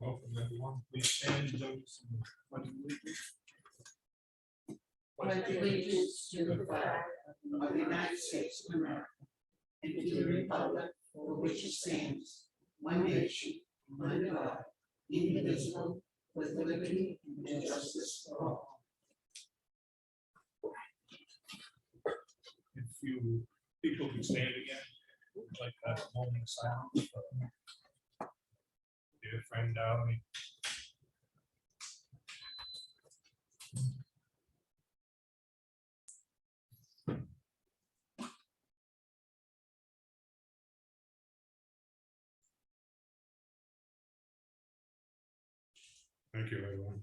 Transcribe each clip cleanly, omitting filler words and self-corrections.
Welcome everyone. Please stand and join us in the pledge of allegiance. Pledge allegiance to the flag of the United States of America and to the republic for which it stands, one nation, under God, indivisible, with liberty and justice for all. If you people can stand again, we'd like to have a moment of silence for dear friend Darlene. Thank you, everyone.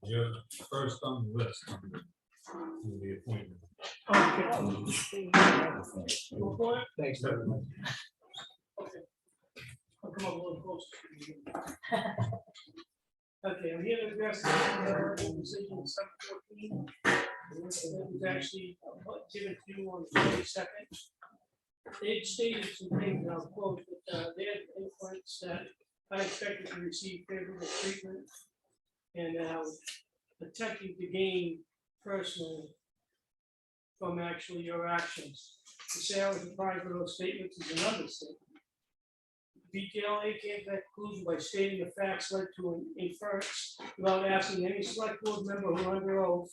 You're first on the list on the appointment. Thanks, everyone. I'll come up a little closer. Okay, I'm here to address the decision 714. It was actually given to you on the 22nd. They stated some things, and I'll quote, that they had influence that I expected to receive favorable treatment and attempting to gain personally from actually your actions. To say I was surprised with those statements is an understatement. BTLA came to that conclusion by stating the facts led to an inference without asking any select board member who under oath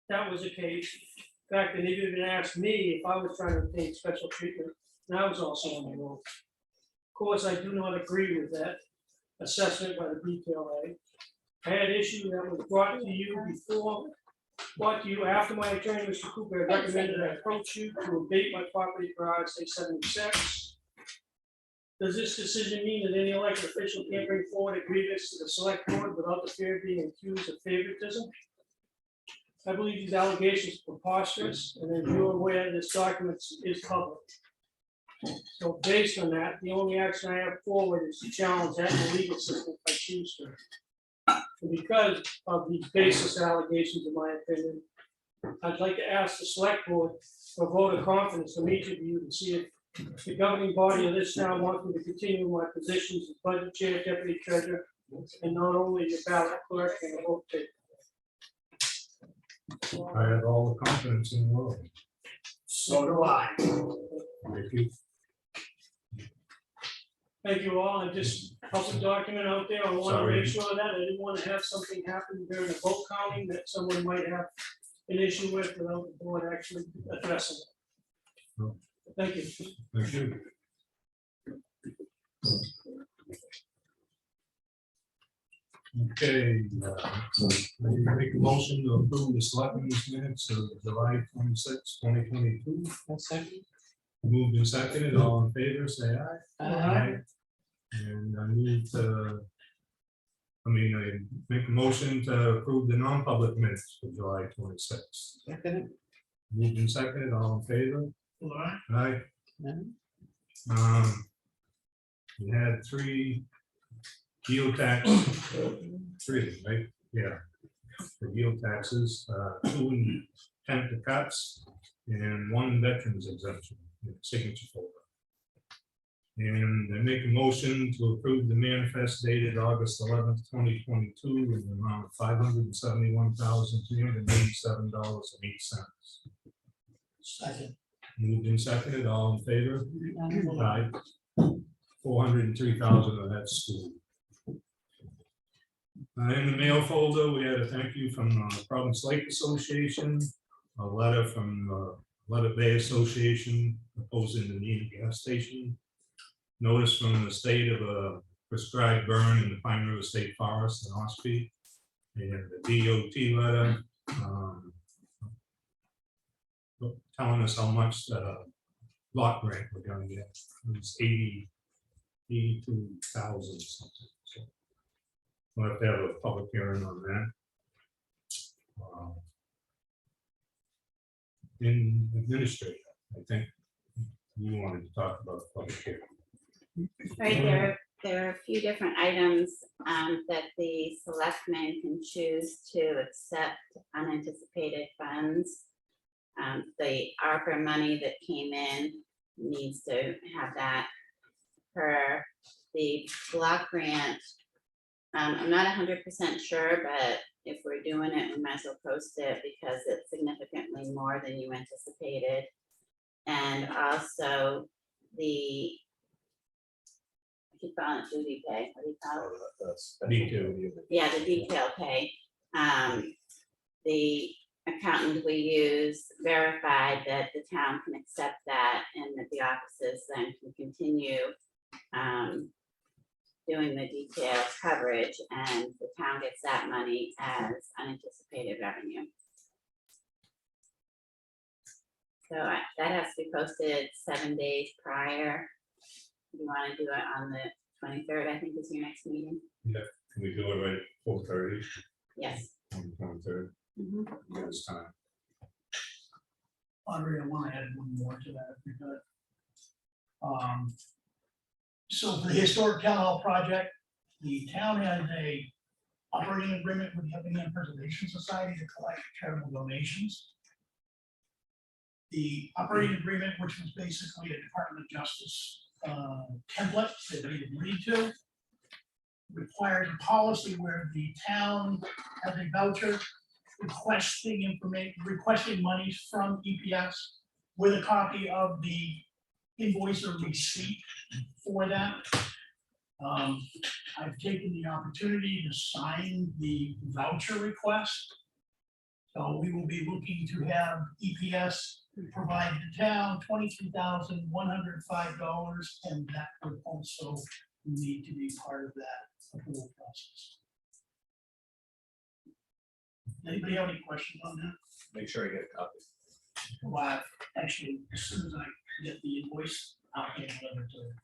that was the case. In fact, they didn't even ask me if I was trying to obtain special treatment, and I was also under oath. Of course, I do not agree with that assessment by the BTLA. I had an issue that was brought to you after my attorney, Mr. Cooper, had recommended I approach you to abate my property per RSA 76. Does this decision mean that any elected official can't bring forward a grievance to the select board without the fear of being accused of favoritism? I believe these allegations are preposterous, and as you're aware, this document is public. So based on that, the only action I have forward is to challenge that in the legal system if I choose to. And because of these baseless allegations, in my opinion, I'd like to ask the select board for a vote of confidence from each of you to see if the governing body of this town wants me to continue my positions as budget chair, deputy treasurer, and not only the ballot clerk and the vote taker. I have all the confidence in the world. So do I. Thank you. Thank you all. I just put the document out there. I want to Sorry. make sure that I didn't want to have something happen during the vote counting that someone might have an issue with without the board actually addressing it. No. Thank you. Thank you. Okay, make a motion to approve the selectmen's minutes of July 26, 2022. Moved and seconded, all in favor, say aye. Aye. And I need to, I make a motion to approve the non-public minutes for July 26. Moved and seconded, all in favor. Aye. We had three geotax, right? Yeah. The geotaxes, 2 intent to cuts and 1 veterans exemption, signature folder. And I make a motion to approve the manifest dated August 11th, 2022 in the amount of $571,387.08. Second. Moved and seconded, all in favor? Aye. 403,000 of that school. In the mail folder, we had a thank you from Providence Lake Association, a letter from Letter Bay Association opposing the need of gas station. Notice from the state of a prescribed burn in the Pine River State Forest in Ospey, and the DOT letter telling us how much lot grant we're going to get. It's 82,000 something. So we'll have to have a public hearing on that. In administrator, I think You wanted to talk about the public hearing. Right, there are a few different items that the selectmen can choose to accept unanticipated funds. The ARPA money that came in needs to have that per the block grant. I'm not 100% sure, but if we're doing it, we might as well post it because it's significantly more than you anticipated. And also the I keep calling it duty pay. What do you call it? Me too. Yeah, the detail pay. The accountant we use verified that the town can accept that and that the offices then can continue doing the detailed coverage, and the town gets that money as unanticipated revenue. So that has to be posted 7 days prior. You want to do it on the 23rd, I think is your next meeting? Can we do it right at 4:30 Yes. on the 23rd? Mhm. This time. Audrey, I want to add one more to that, if we could. So for the historic town hall project, the town has a operating agreement with the Effingham Preservation Society to collect charitable donations. The operating agreement, which was basically a Department of Justice template that we agreed to, requires a policy where the town has a voucher requesting information, requesting monies from EPS with a copy of the invoice or receipt for that. I've taken the opportunity to sign the voucher request. So we will be looking to have EPS provide the town $23,105, and that would also need to be part of that approval process. Anybody have any questions on that? Make sure I get a copy. Well, actually, as soon as I get the invoice, I'll get it over to.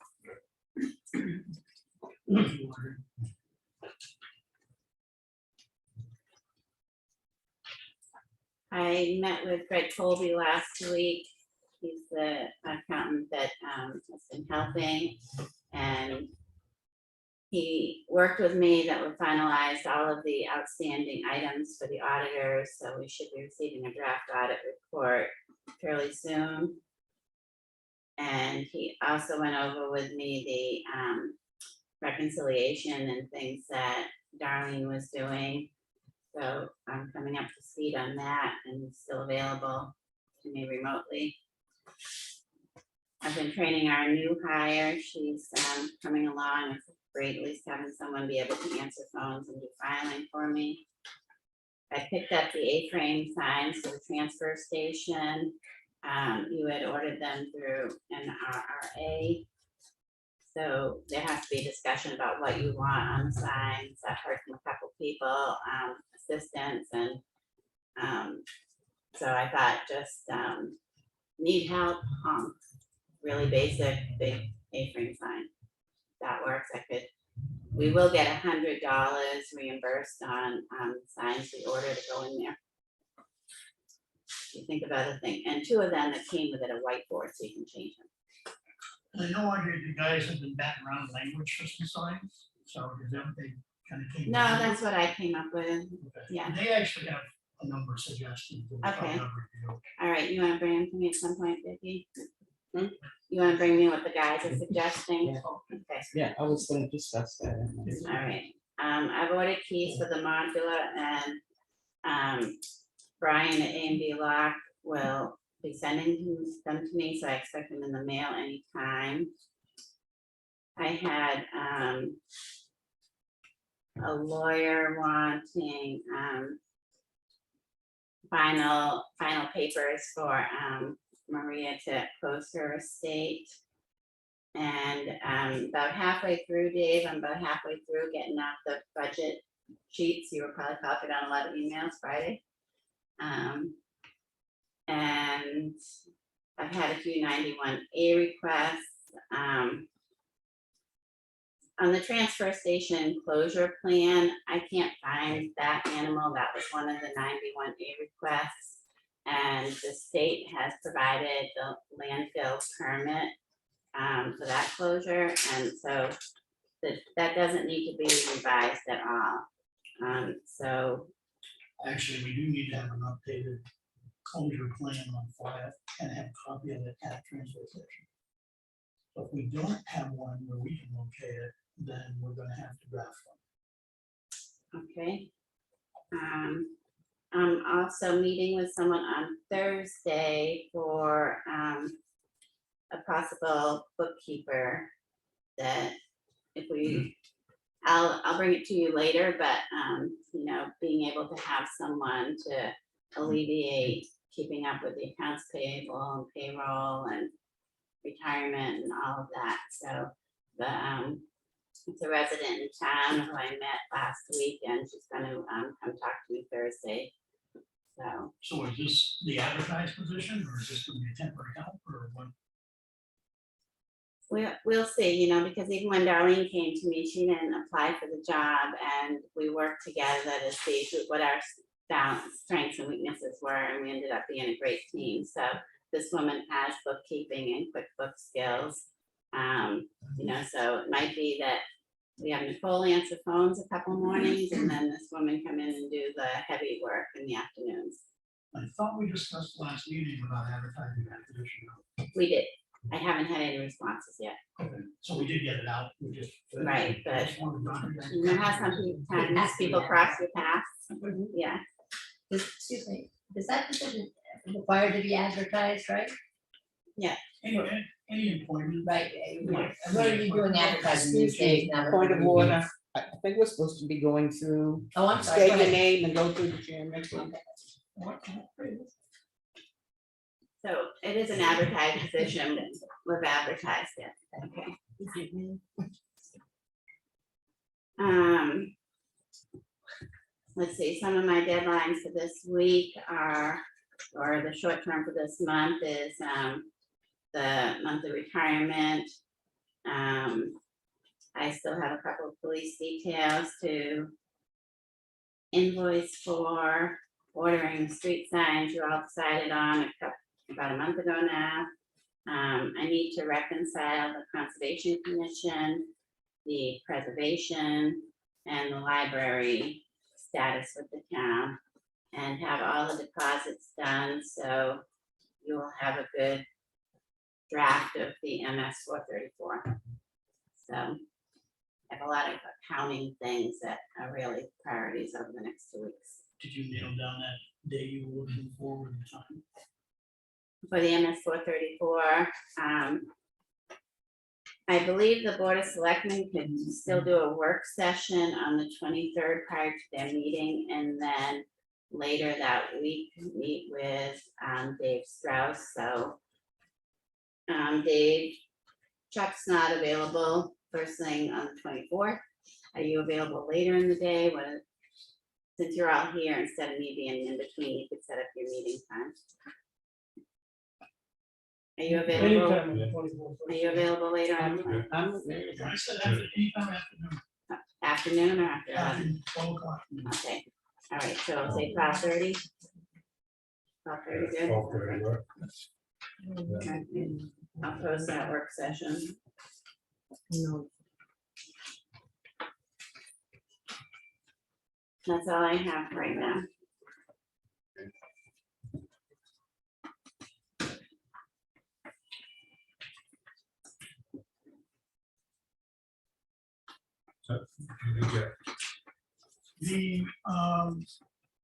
I met with Greg Colby last week. He's the accountant that has been helping, and he worked with me that we finalized all of the outstanding items for the auditors, so we should be receiving a draft audit report fairly soon. And he also went over with me the reconciliation and things that Darlene was doing. So I'm coming up to speed on that, and it's still available to me remotely. I've been training our new hire. She's coming along. It's great at least having someone be able to answer phones and do filing for me. I picked up the A-frame signs for the transfer station. You had ordered them through an RRA. So there has to be a discussion about what you want on the signs. I've heard from a couple people, assistants, and so I thought just need help, really basic, big A-frame sign. That works. We will get $100 reimbursed on signs we order to go in there. You think about a thing, and 2 of them that came with it, a whiteboard, so you can change them. And I know Andre, the guys have been batting around language for some signs, so is that what they kind of came? No, up with? that's what I came up with. Okay. yeah. They actually have a number of suggestions. that we'll probably Okay. not review. All right, you wanna bring them to me at some point, Vicki? You wanna bring me what the guys are suggesting? Yeah. Okay, Yeah, I was gonna discuss that. all right. I've ordered keys for the modular, and Brian at A&B Lock will be sending them to me, so I expect them in the mail anytime. I had a lawyer wanting final papers for Maria to close her estate. And about halfway through, Dave, I'm about halfway through getting out the budget sheets. You were probably copied on a lot of emails Friday. And I've had a few 91A requests. On the transfer station closure plan, I can't find that animal. That was one of the 91A requests. And the state has provided the landfill permit for that closure, and so that doesn't need to be revised at all. So, Actually, we do need to have an updated closure plan on file and have a copy of it at transfer station. So if we don't have one where we can locate it, then we're gonna have to draft one. okay. I'm also meeting with someone on Thursday for a possible bookkeeper that if we, I'll bring it to you later, but you know, being able to have someone to alleviate keeping up with the accounts payable and payroll and retirement and all of that. So it's a resident in town who I met last week, and she's gonna come talk to me Thursday. So is this the advertised position, or is this gonna be a temporary help, or what? We'll see, you know, because even when Darlene came to me, she didn't apply for the job, and we worked together to see what our strengths and weaknesses were, and we ended up being a great team. So this woman has bookkeeping and QuickBooks skills. You know, so it might be that we have Nicole answer phones a couple mornings, and then this woman come in and do the heavy work in the afternoons. I thought we discussed last meeting about advertising that position. We did. I haven't had any responses yet. Okay, so we did get it out, we just. Right, but just wanted to- you know how sometimes people cross your paths? Yeah, Excuse me, is that position required to be advertised, right? Any employment. Right, yeah. And what are you doing advertising these days now? Point of order, I think we're supposed to be going through, Oh, I'm sorry. state go your ahead. name and go through the chairman. so it is an advertised position. We've advertised it. Okay. Let's see, some of my deadlines for this week are, or the short term for this month is the monthly retirement. I still have a couple of police details to invoice for, ordering the street signs you all decided on about a month ago now. I need to reconcile the Conservation Commission, the preservation, and the library status with the town, and have all the deposits done, so you will have a good draft of the MS 434. So I have a lot of accounting things that are really priorities over the next 2 weeks. Did you nail down that day you were looking forward in time? For the MS 434, I believe the Board of Selectmen could still do a work session on the 23rd prior to their meeting, and then later that week, meet with Dave Strauss. So Dave, Chuck's not available first thing on the 24th. Are you available later in the day? Since you're all here, instead of me being in between, you could set up your meeting time. Are you available? Anytime on the 24th. Are you available later on I'm I said anytime afternoon, afternoon or after 11? after 12 o'clock. Okay, all right, so I'll say 12:30. 12:30, good. Okay. I'll post that work session. That's all I have right now.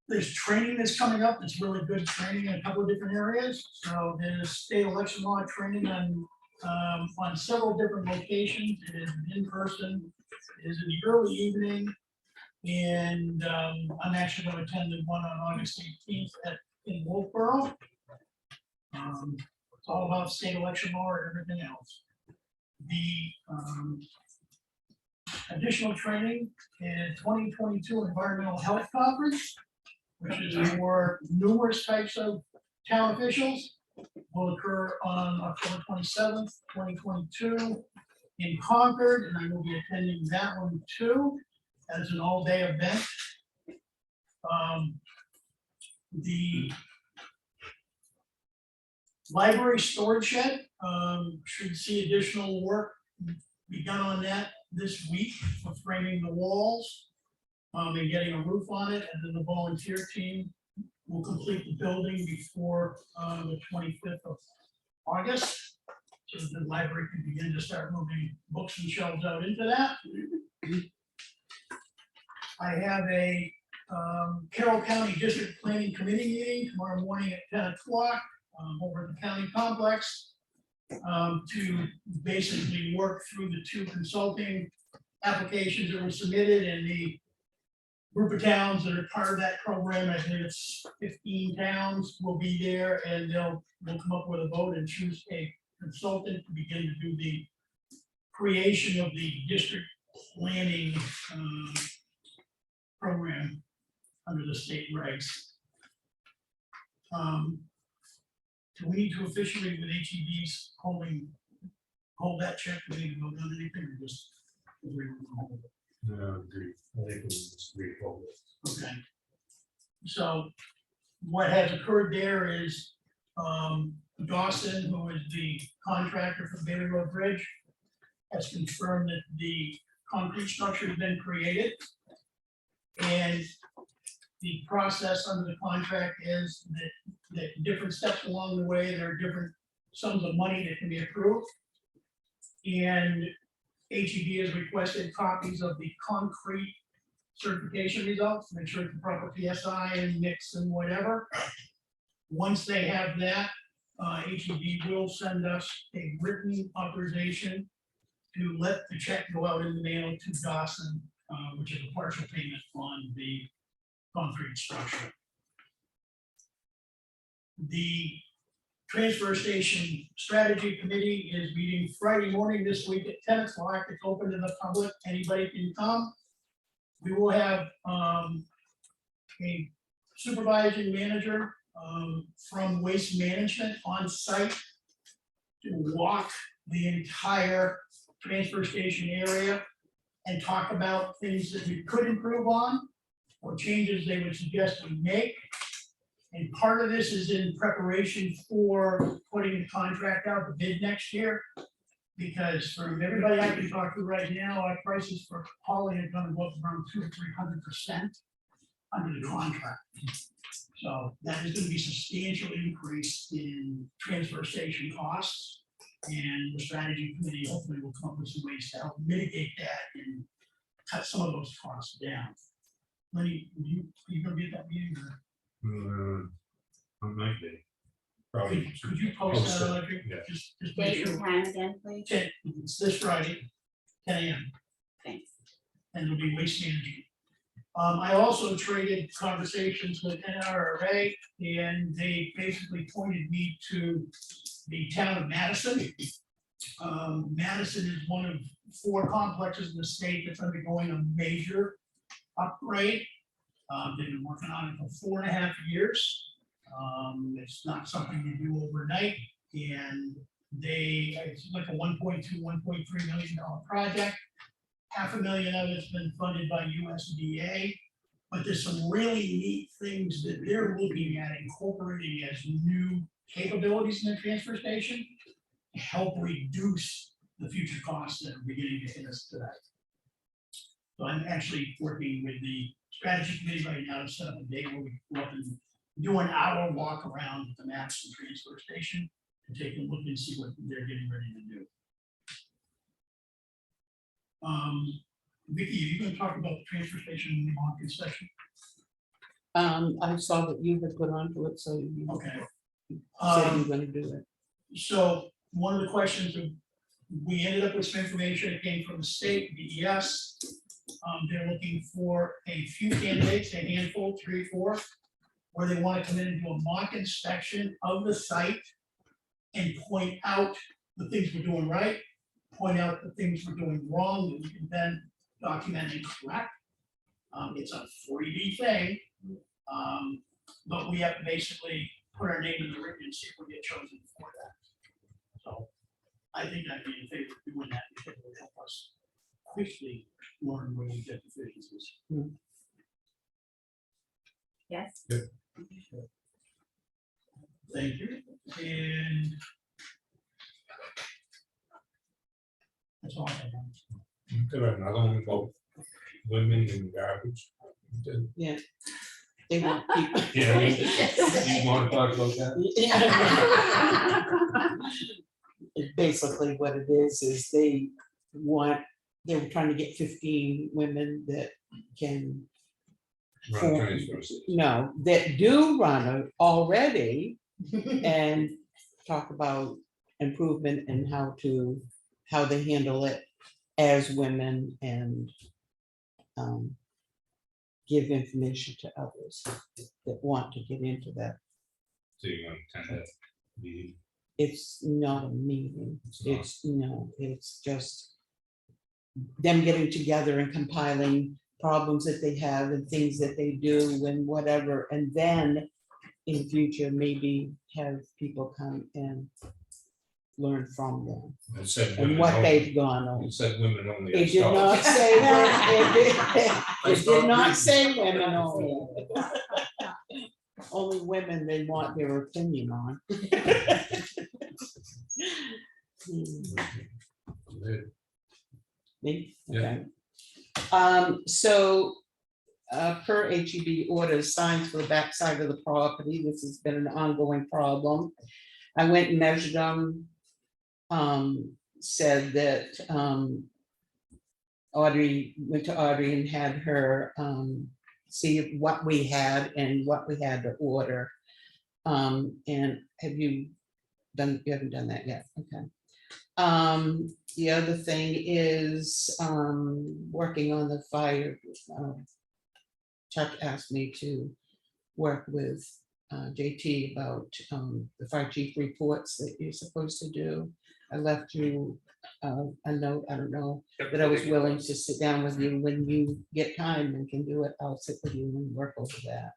There's training that's coming up, it's really good training in a couple of different areas. So there's state election law training on several different locations. It is in person, it is in the early evening. And I'm actually going to attend the one on August 18th in Wolfboro. It's all about state election law and everything else. The additional training is 2022 Environmental Health Conference, which is for numerous types of town officials, will occur on October 27th, 2022 in Concord, and I will be attending that one too, as an all-day event. The Library storage shed, should see additional work begun on that this week for framing the walls. And getting a roof on it, and then the volunteer team will complete the building before the 25th of August. So the library can begin to start moving books and shelves out into that. I have a Carroll County District Planning Committee meeting tomorrow morning at 10 o'clock over at the county complex to basically work through the 2 consulting applications that were submitted and the group of towns that are part of that program. I think it's 15 towns will be there, and we'll come up with a vote and choose a consultant to begin to do the creation of the district planning program under the state regs. Do we need to officially with HEB's hold that check? Do we need to vote on anything or just agree with the hold it? Agree. I think it was just agree. Okay. So what has occurred there is Dawson, who is the contractor for the Bailey Road Bridge, has confirmed that the concrete structure has been created. And the process under the contract is that different steps along the way, there are different sums of money that can be approved. And HEB has requested copies of the concrete certification results, make sure it's the proper PSI and mix and whatever. Once they have that, HEB will send us a written authorization to let the check go out in the mail to Dawson, which is a partial payment on the concrete structure. The Transfer Station Strategy Committee is meeting Friday morning this week at 10 o'clock. It's open to the public. Anybody can come. We will have a supervising manager from Waste Management on site to walk the entire transfer station area and talk about things that we could improve on or changes they would suggest we make. And part of this is in preparation for putting the contract out to bid next year. Because from everybody I can talk to right now, our prices for hauling are gonna go up around 200 to 300% under the contract. So that is gonna be substantial increase in transfer station costs. And the strategy committee hopefully will come up with some ways to help mitigate that and cut some of those costs down. Lenny, are you gonna be at that meeting? I might be. Probably. Could you post that on, Yeah. just make Date and sure, time again, please. it's this Friday, 10 AM. Thanks. And it'll be waste management. I also traded conversations with NRA, and they basically pointed me to the town of Madison. Madison is one of 4 complexes in the state that's undergoing a major upgrade. They've been working on it for 4.5 years. It's not something you do overnight, and it's like a $1.3 million project. $500,000 of it's been funded by USDA, but there's some really neat things that they're looking at incorporating as new capabilities in the transfer station to help reduce the future costs that are beginning to hit us today. So I'm actually working with the strategy committee right now to set up a day where we go up and do an hour walk around the Madison transfer station and take a look and see what they're getting ready to do. Vicky, are you gonna talk about the transfer station in the market session? I saw that you had put onto it, so you Okay. said you were gonna do it. So one of the questions that we ended up with some information that came from the state, BES. They're looking for a few candidates, a handful, 3 or 4, where they want to come in and do a mock inspection of the site and point out the things we're doing right, point out the things we're doing wrong, that we can then document and correct. It's a 3D thing, but we have to basically put our name in the ring and see if we get chosen for that. So I think I'd be in favor of doing that because it would help us quickly learn where we get deficiencies. Yes. Thank you. And That's all I have. There are another one about women in garbage. They want people. Yeah, you want to talk about that? Basically what it is they were trying to get 15 women that can, Run a transfer station. no, that do run it already and talk about improvement and how they handle it as women and give information to others that want to get into that. So you want to attend that meeting? It's not a meeting. It's not. It's just them getting together and compiling problems that they have and things that they do and whatever. And then in the future, maybe have people come and learn from them It said and women what only. they've gone on. It said women only. It I did stopped. not say, it did not reading. say women only. Only women they want their opinion on. Good. Me? Yeah. Okay. So, per HEB orders, signs for the backside of the property, this has been an ongoing problem. I went and measured them. Said that, Audrey, went to Audrey and had her, see what we had and what we had to order. And have you haven't done that yet, okay. The other thing is, working on the fire. Chuck asked me to work with JT about the fire chief reports that you're supposed to do. I left you a note, I don't know, that I was willing to sit down with you when you get time and can do it. I'll sit with you and work over that.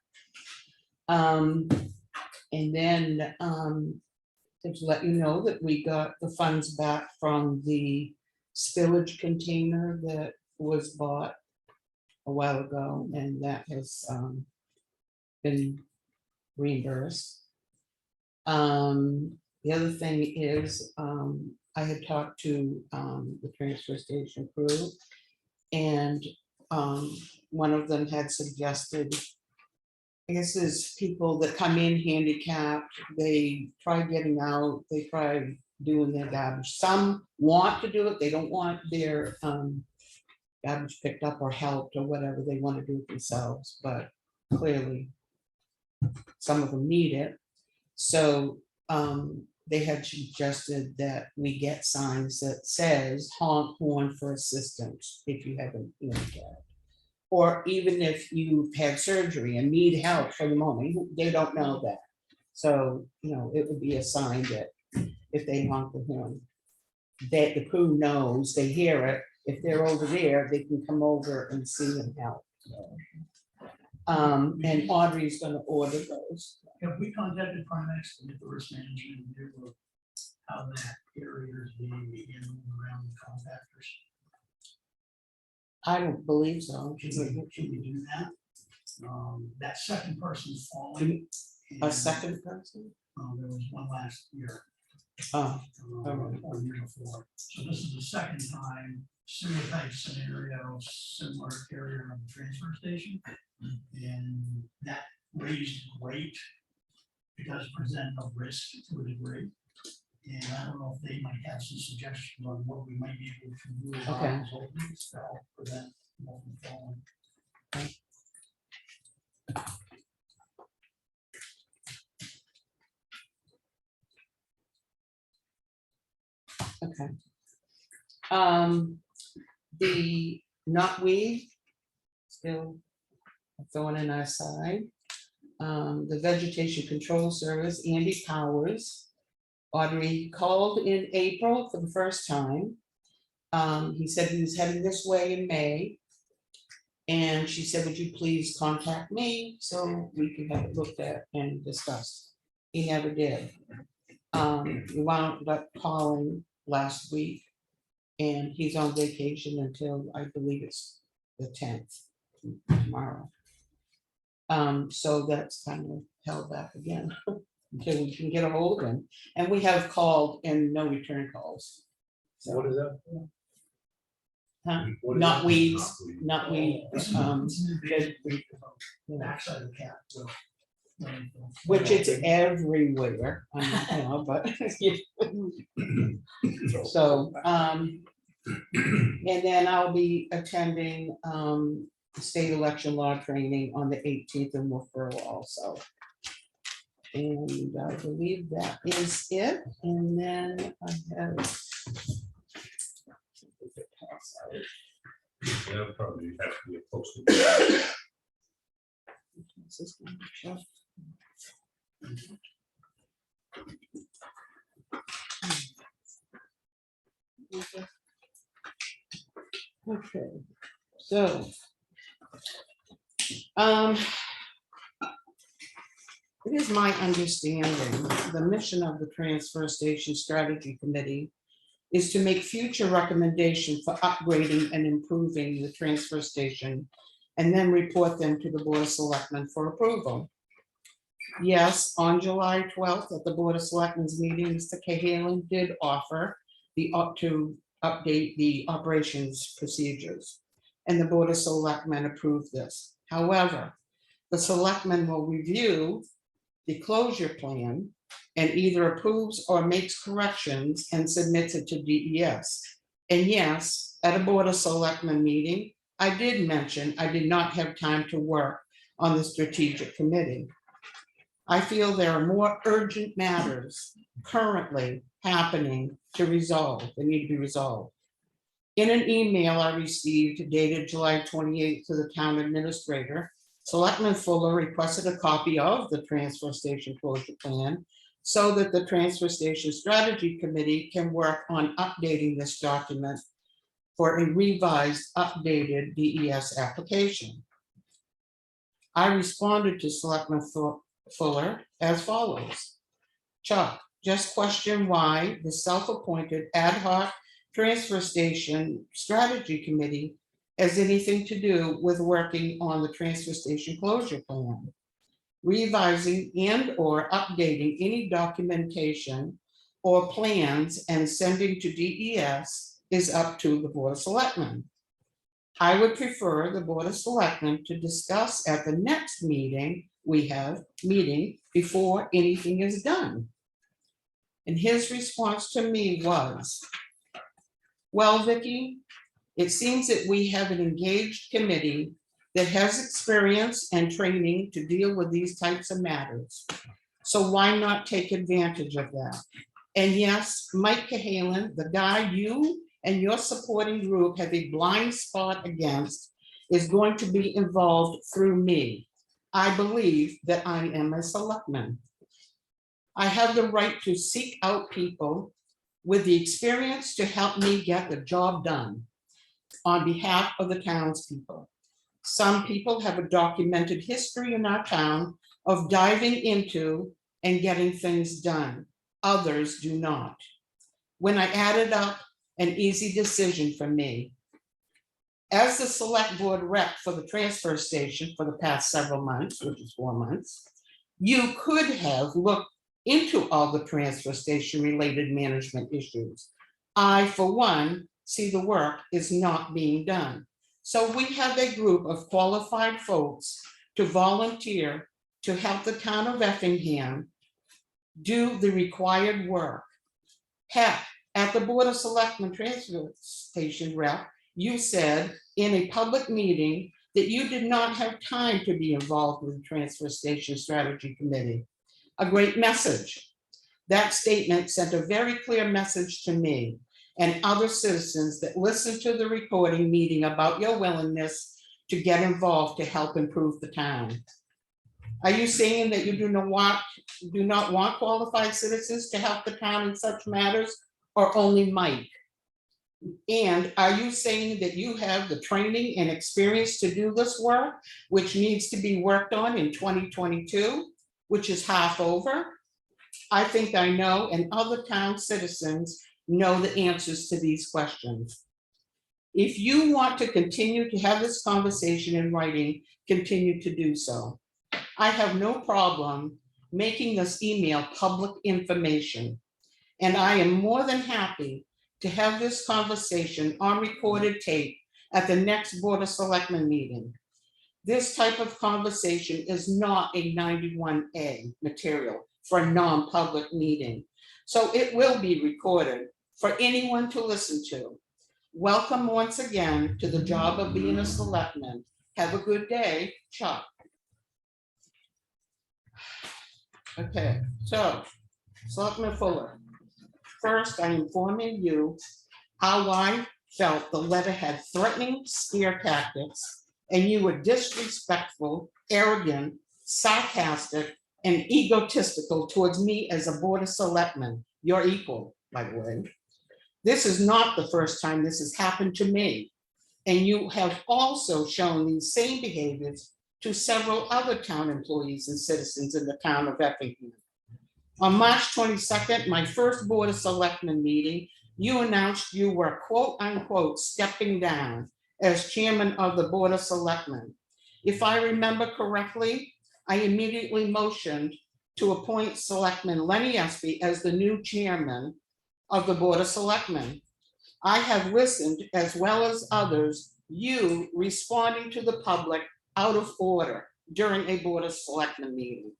And then to let you know that we got the funds back from the spillage container that was bought a while ago, and that has been reimbursed. The other thing is, I had talked to the transfer station crew, and one of them had suggested, I guess there's people that come in handicapped, they try getting out, they try doing their garbage. Some want to do it, they don't want their garbage picked up or helped or whatever, they want to do it themselves, but clearly some of them need it. So they had suggested that we get signs that says honk horn for assistance if you haven't handicapped. Or even if you've had surgery and need help for the moment, they don't know that. So, it would be a sign that if they honk the horn, that the crew knows, they hear it. If they're over there, they can come over and see and help. And Audrey's gonna order those. Have we contacted Primex to get the risk management and do how that area is being handled around the compactors? I don't believe so. Should we do that? That second person's falling. A and, second person? There was one last year. Oh, Or year before. So this is the second time, similar type scenario, similar carrier on the transfer station. And that raised rate, it does present a risk to a degree. And I don't know if they might have some suggestions on what we might be able to do about Okay. those openings to help prevent them from falling. okay. The knotweed, still thorn in our side. The vegetation control service, Andy Powers. Audrey called in April for the first time. He said he was heading this way in May. And she said, would you please contact me so we can have it looked at and discussed? He never did. We wound up calling last week, and he's on vacation until I believe it's the 10th, tomorrow. So that's kind of held back again until we can get a hold of him. And we have called and no return calls. So What is that? Huh? What is Not it? weeds, not weeds, It's dead weed, yeah. backside of the cat. so, Which it's everywhere, I mean, you know, but. So, and then I'll be attending, state election law training on the 18th in Wolfboro also. And I believe that is it, and then I have. That'll probably have to be a posted. Okay, so. It is my understanding, the mission of the Transfer Station Strategy Committee is to make future recommendations for upgrading and improving the transfer station and then report them to the Board of Selectmen for approval. Yes, on July 12th at the Board of Selectmen's meeting, Mr. Cahalan did offer to update the operations procedures, and the Board of Selectmen approved this. However, the Selectmen will review the closure plan and either approves or makes corrections and submits it to DES. And yes, at a Board of Selectmen meeting, I did mention I did not have time to work on the strategic committee. I feel there are more urgent matters currently happening to resolve, that need to be resolved. In an email I received dated July 28th to the town administrator, Selectman Fuller requested a copy of the transfer station closure plan so that the Transfer Station Strategy Committee can work on updating this document for a revised, updated DES application. I responded to Selectman Fuller as follows. Chuck, just question why the self-appointed ad hoc Transfer Station Strategy Committee has anything to do with working on the transfer station closure plan. Revising and or updating any documentation or plans and sending to DES is up to the Board of Selectmen. I would prefer the Board of Selectmen to discuss at the next meeting we have before anything is done. And his response to me was, well, Vicky, it seems that we have an engaged committee that has experience and training to deal with these types of matters. So why not take advantage of that? And yes, Mike Cahalan, the guy you and your supporting group have a blind spot against, is going to be involved through me. I believe that I am a selectman. I have the right to seek out people with the experience to help me get the job done on behalf of the townspeople. Some people have a documented history in our town of diving into and getting things done. Others do not. When I added up, an easy decision for me. As the select board rep for the transfer station for the past several months, which is 4 months, you could have looked into all the transfer station related management issues. I, for one, see the work is not being done. So we have a group of qualified folks to volunteer to help the town of Effingham do the required work. Heck, at the Board of Selectmen transfer station rep, you said in a public meeting that you did not have time to be involved with the Transfer Station Strategy Committee. A great message. That statement sent a very clear message to me and other citizens that listened to the recording meeting about your willingness to get involved to help improve the town. Are you saying that you do not want qualified citizens to help the town in such matters, or only Mike? And are you saying that you have the training and experience to do this work, which needs to be worked on in 2022, which is half over? I think I know, and other town citizens know the answers to these questions. If you want to continue to have this conversation in writing, continue to do so. I have no problem making this email public information, and I am more than happy to have this conversation on recorded tape at the next Board of Selectmen meeting. This type of conversation is not a 91A material for a non-public meeting. So it will be recorded for anyone to listen to. Welcome once again to the job of being a selectman. Have a good day, Chuck. Okay, so Selectman Fuller. First, I'm informing you how I felt the letter had threatening scare tactics, and you were disrespectful, arrogant, sarcastic, and egotistical towards me as a Board of Selectmen. You're equal, by the way. This is not the first time this has happened to me, and you have also shown these same behaviors to several other town employees and citizens in the town of Effingham. On March 22nd, my first Board of Selectmen meeting, you announced you were quote unquote stepping down as chairman of the Board of Selectmen. If I remember correctly, I immediately motioned to appoint Selectman Lenny Espy as the new chairman of the Board of Selectmen. I have listened, as well as others, you responding to the public out of order during a Board of Selectmen meeting.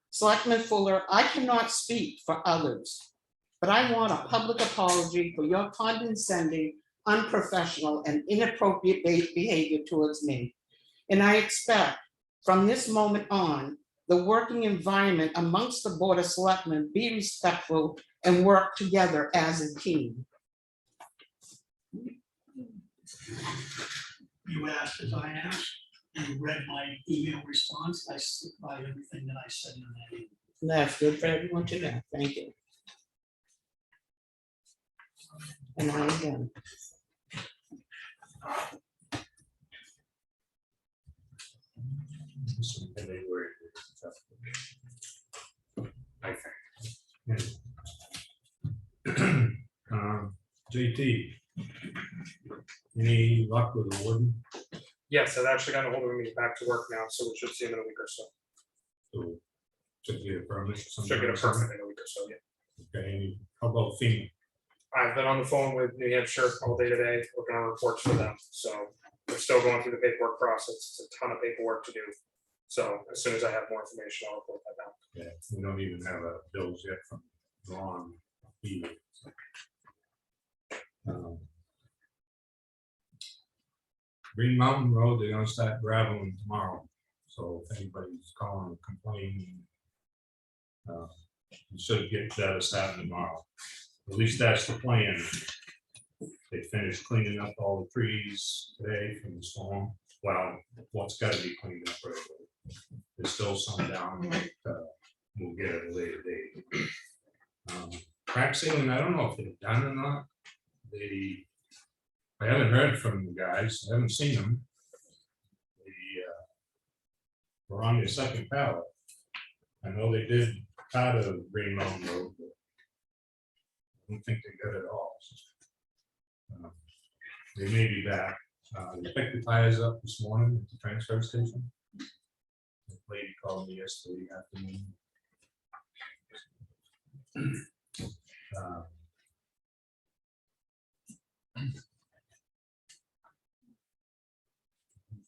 Selectman Fuller, I cannot speak for others, but I want a public apology for your condescending, unprofessional, and inappropriate behavior towards me. And I expect from this moment on, the working environment amongst the Board of Selectmen be respectful and work together as a team. You asked as I asked, and read my email response. I stick by everything that I said in that email. That's good for everyone to know. Thank you. And I again. I think. JT. Any luck with the warden? Yes, I've actually gotten a hold of him. He's back to work now, so we should see him in a week or so. So, should get a permit or something? Should get a permit in a week or so, yeah. Okay, how about FEMA? I've been on the phone with New Hampshire all day today, working on reports for them, so we're still going through the paperwork process. It's a ton of paperwork to do. So as soon as I have more information, I'll report that back. Yeah, we don't even have bills yet from Ron either. Green Mountain Road, they're gonna start graveling tomorrow, so if anybody's calling or complaining, you should get that started tomorrow. At least that's the plan. They finished cleaning up all the trees today from the storm. Well, what's gotta be cleaned up right away. There's still some down, but we'll get it at a later date. Crack sealing, I don't know if they've done or not. I haven't heard from the guys, I haven't seen them. We're on the second pallet. I know they did part of Green Mountain Road, but I don't think they got it all. They may be back. They picked the tires up this morning at the transfer station. The lady called me yesterday afternoon.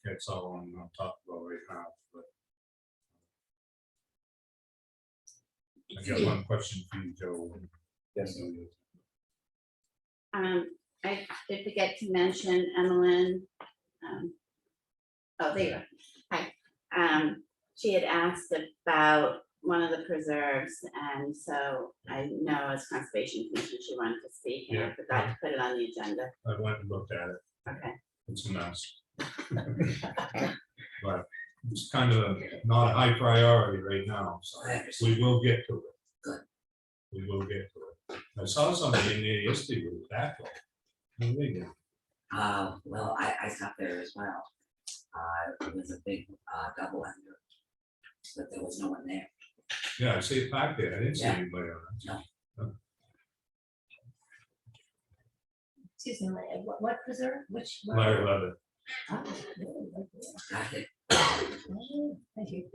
That's all I'm gonna talk about right now, but I got one question for you, Joe. Yes. I did forget to mention Emmeline. Oh, there you go. Hi. She had asked about one of the preserves, and so I know as Conservation Commission, she wanted to speak, and I Yeah. forgot to put it on the agenda. I went and looked at it. Okay. It's a mess. But it's kind of not a high priority right now, so we will get to it. Good. We will get to it. I saw somebody in there yesterday with a backhoe. What do they do? Well, I stopped there as well. It was a big, double ender, but there was no one there. Yeah, I see it back there. I didn't see Yeah. anybody on it. Excuse me, what preserve, which? what? Larry Levitt. Oh, really? Okay. Got it. Oh, thank you.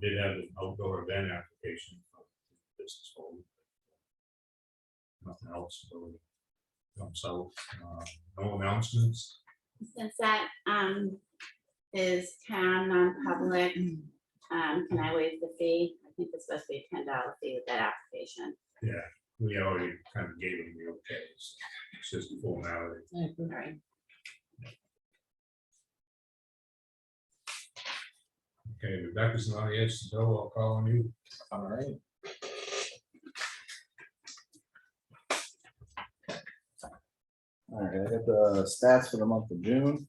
Did have an outdoor event application. For business folder. Nothing else really. So, no announcements. Since that is town non-public, can I waive the fee? I think it's supposed to be a $10 fee with that application. Yeah, we already kind of gave them the okay. So it's just a formality. All right. Okay, Rebecca's not here, so I'll call on you. All right. All right, I got the stats for the month of June.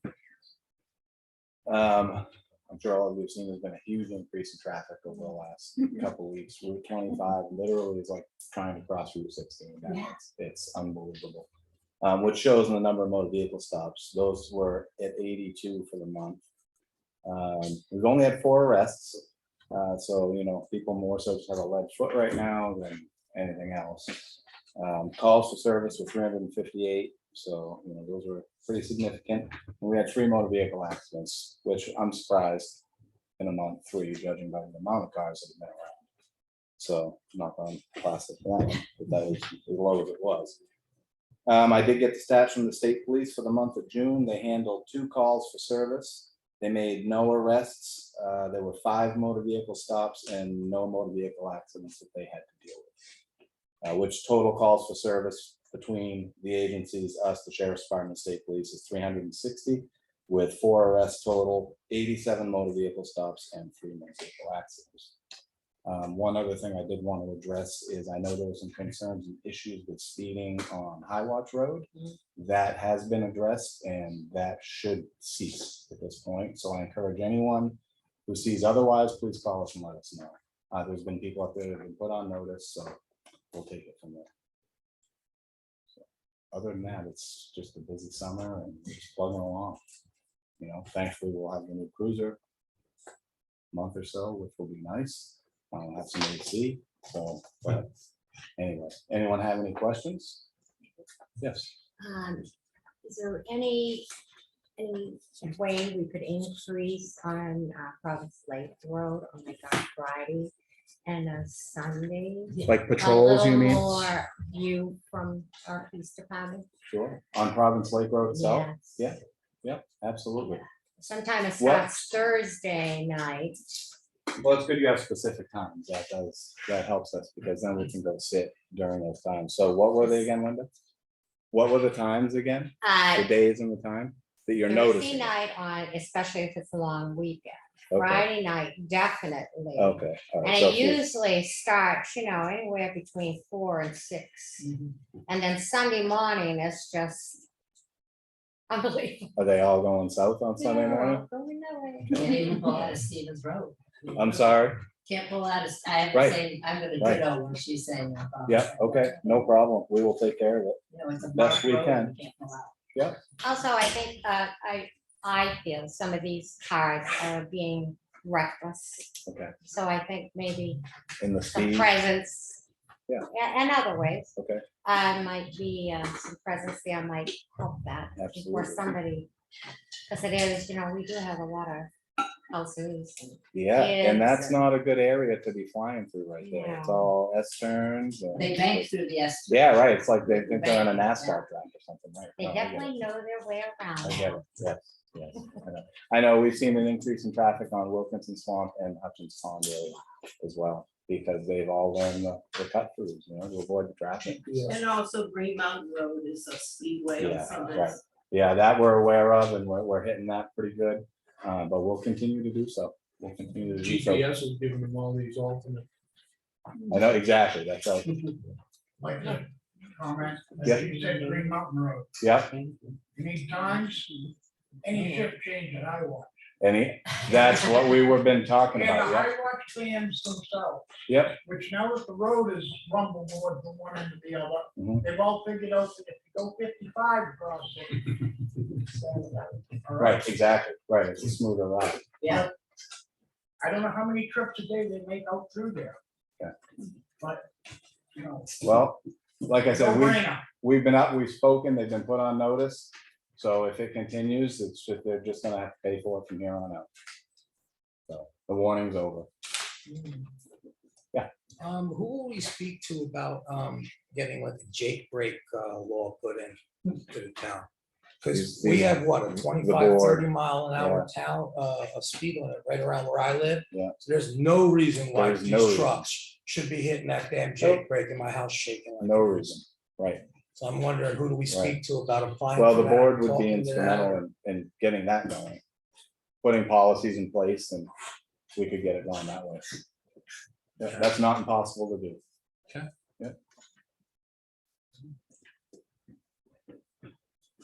I'm sure all of you have seen there's been a huge increase in traffic over the last couple of weeks. Route 25 literally is like trying to cross Route 16. It's unbelievable. Which shows in the number of motor vehicle stops. Those were at 82 for the month. We've only had 4 arrests. So, you know, people more so just have a lead foot right now than anything else. Calls for service were 358. So, you know, those were pretty significant. And we had 3 motor vehicle accidents, which I'm surprised in a month 3, judging by the amount of cars that have been around. So, not on plastic for that one, but that was as low as it was. I did get the stats from the state police for the month of June. They handled 2 calls for service. They made no arrests. There were 5 motor vehicle stops and no motor vehicle accidents that they had to deal with. Which total calls for service between the agencies, us, the sheriff's department, state police is 360, with 4 arrests total, 87 motor vehicle stops and 3 motor vehicle accidents. One other thing I did want to address is I know there were some concerns and issues with speeding on High Watch Road. That has been addressed and that should cease at this point. So I encourage anyone who sees otherwise, please call us and let us know. There's been people up there that have been put on notice, so we'll take it from there. So, other than that, it's just a busy summer and we're just plugging along. You know, thankfully we'll have the new cruiser month or so, which will be nice. Have some AC. So, but anyway, anyone have any questions? Yes. Is there any way we could increase on Province Lake Road on like on Friday and a Sunday? Like patrols, you mean? More view from our police department? Sure. On Province Lake Road itself? Yes. Yeah, absolutely. Sometime it What? starts Thursday night. Well, it's good you have specific times. That helps us because then we can go sit during those times. So what were they again, Linda? What were the times again? The days and the time that you're Thursday noticing? night on, especially if it's a long weekend. Okay. Friday night, definitely. Okay. All right. And So it if we- usually starts, you know, anywhere between 4 and 6. And then Sunday morning is just unbelievable. Are they all going south on Sunday They're morning? all going that way. Can't even pull out of Stevens Road. I'm sorry. Can't pull out of, I have to Right. say, I'm gonna Right. ditto what she's saying. Yeah, okay, no problem. We will take care of it. You know, it's a Best marked we road, can. you can't pull out. Also, I think, I feel some of these cars are being reckless. Okay. So I think maybe In the some speed. presence. Yeah. And other ways. Okay. Might be, some presence there might help that. Before Absolutely. somebody, because it is, you know, we do have a lot of houses. And Yeah, and kids that's and- not a good area to be flying through right there. It's No. all S turns. and- They bank through the S. Yeah, right. It's like they think they're on a Bank, NASCAR track or something, right? They No, I get it. definitely know their way around. I get it, yes, yes. I know. I know, we've seen an increase in traffic on Wilkinson Swamp and Hutchins Pond Road as well, because they've all learned the cut throughs, you know, to avoid the traffic. And also Green Mountain Road is a speedway Yeah, also right. that's. Yeah, that we're aware of and we're hitting that pretty good, but we'll continue to do so. We'll continue to do so. GPS is giving them all these alternate. I know, exactly, that's right. Like that comment, Yeah. you said Green Mountain Road, Yep, you need times, any shift change that I watch. that's what we were been talking And the about, yeah. high watch fans themselves, Yep, which now that the road is rumble board from one end to the other, Mhm. they've all figured out that if you go 55 across it. all right, exactly, right, it's a smoother ride. Yeah. I don't know how many trips a day they make out through there. Yeah. But, you know. Well, like I said, no brainer. we've been up, we've spoken, they've been put on notice. So if it continues, it's just, they're just gonna have to pay for it from here on out. So the warning's over. Who will we speak to about getting like a Jake break law put in to the town? Because we have what, a 25, 30 mile an hour town, a speed limit right around where I live. Yeah. So there's no reason why There's these no reason. trucks should be hitting that damn Jake break and my house shaking. like No it is. reason, right. So I'm wondering, who do we speak to about applying? Well, for the that, board would be talking to them, instrumental or- in getting that going. Putting policies in place and we could get it going that way. Yeah, that's not impossible to do.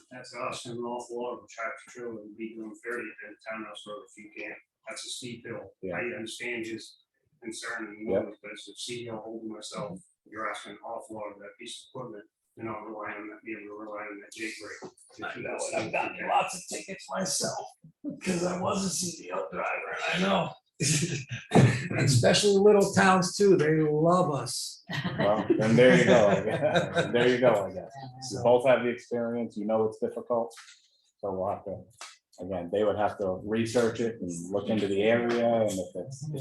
That's us and an awful lot of tractor trailer and be doing 30 at the townhouse road if you can't. That's a steep hill. Yeah. I understand his concern and Yeah. but as a CEO holding myself, you're asking an awful lot of that piece of equipment. You're not relying on that, being able to rely on that Jake brake. I know, and I've gotten lots of tickets myself, because I was a CDL driver, and I know. Especially little towns too, they love us. Well, then there you go. I guess. There you go, I guess. You both have the experience, you know it's difficult. So we'll have to, again, they would have to research it and look into the area and if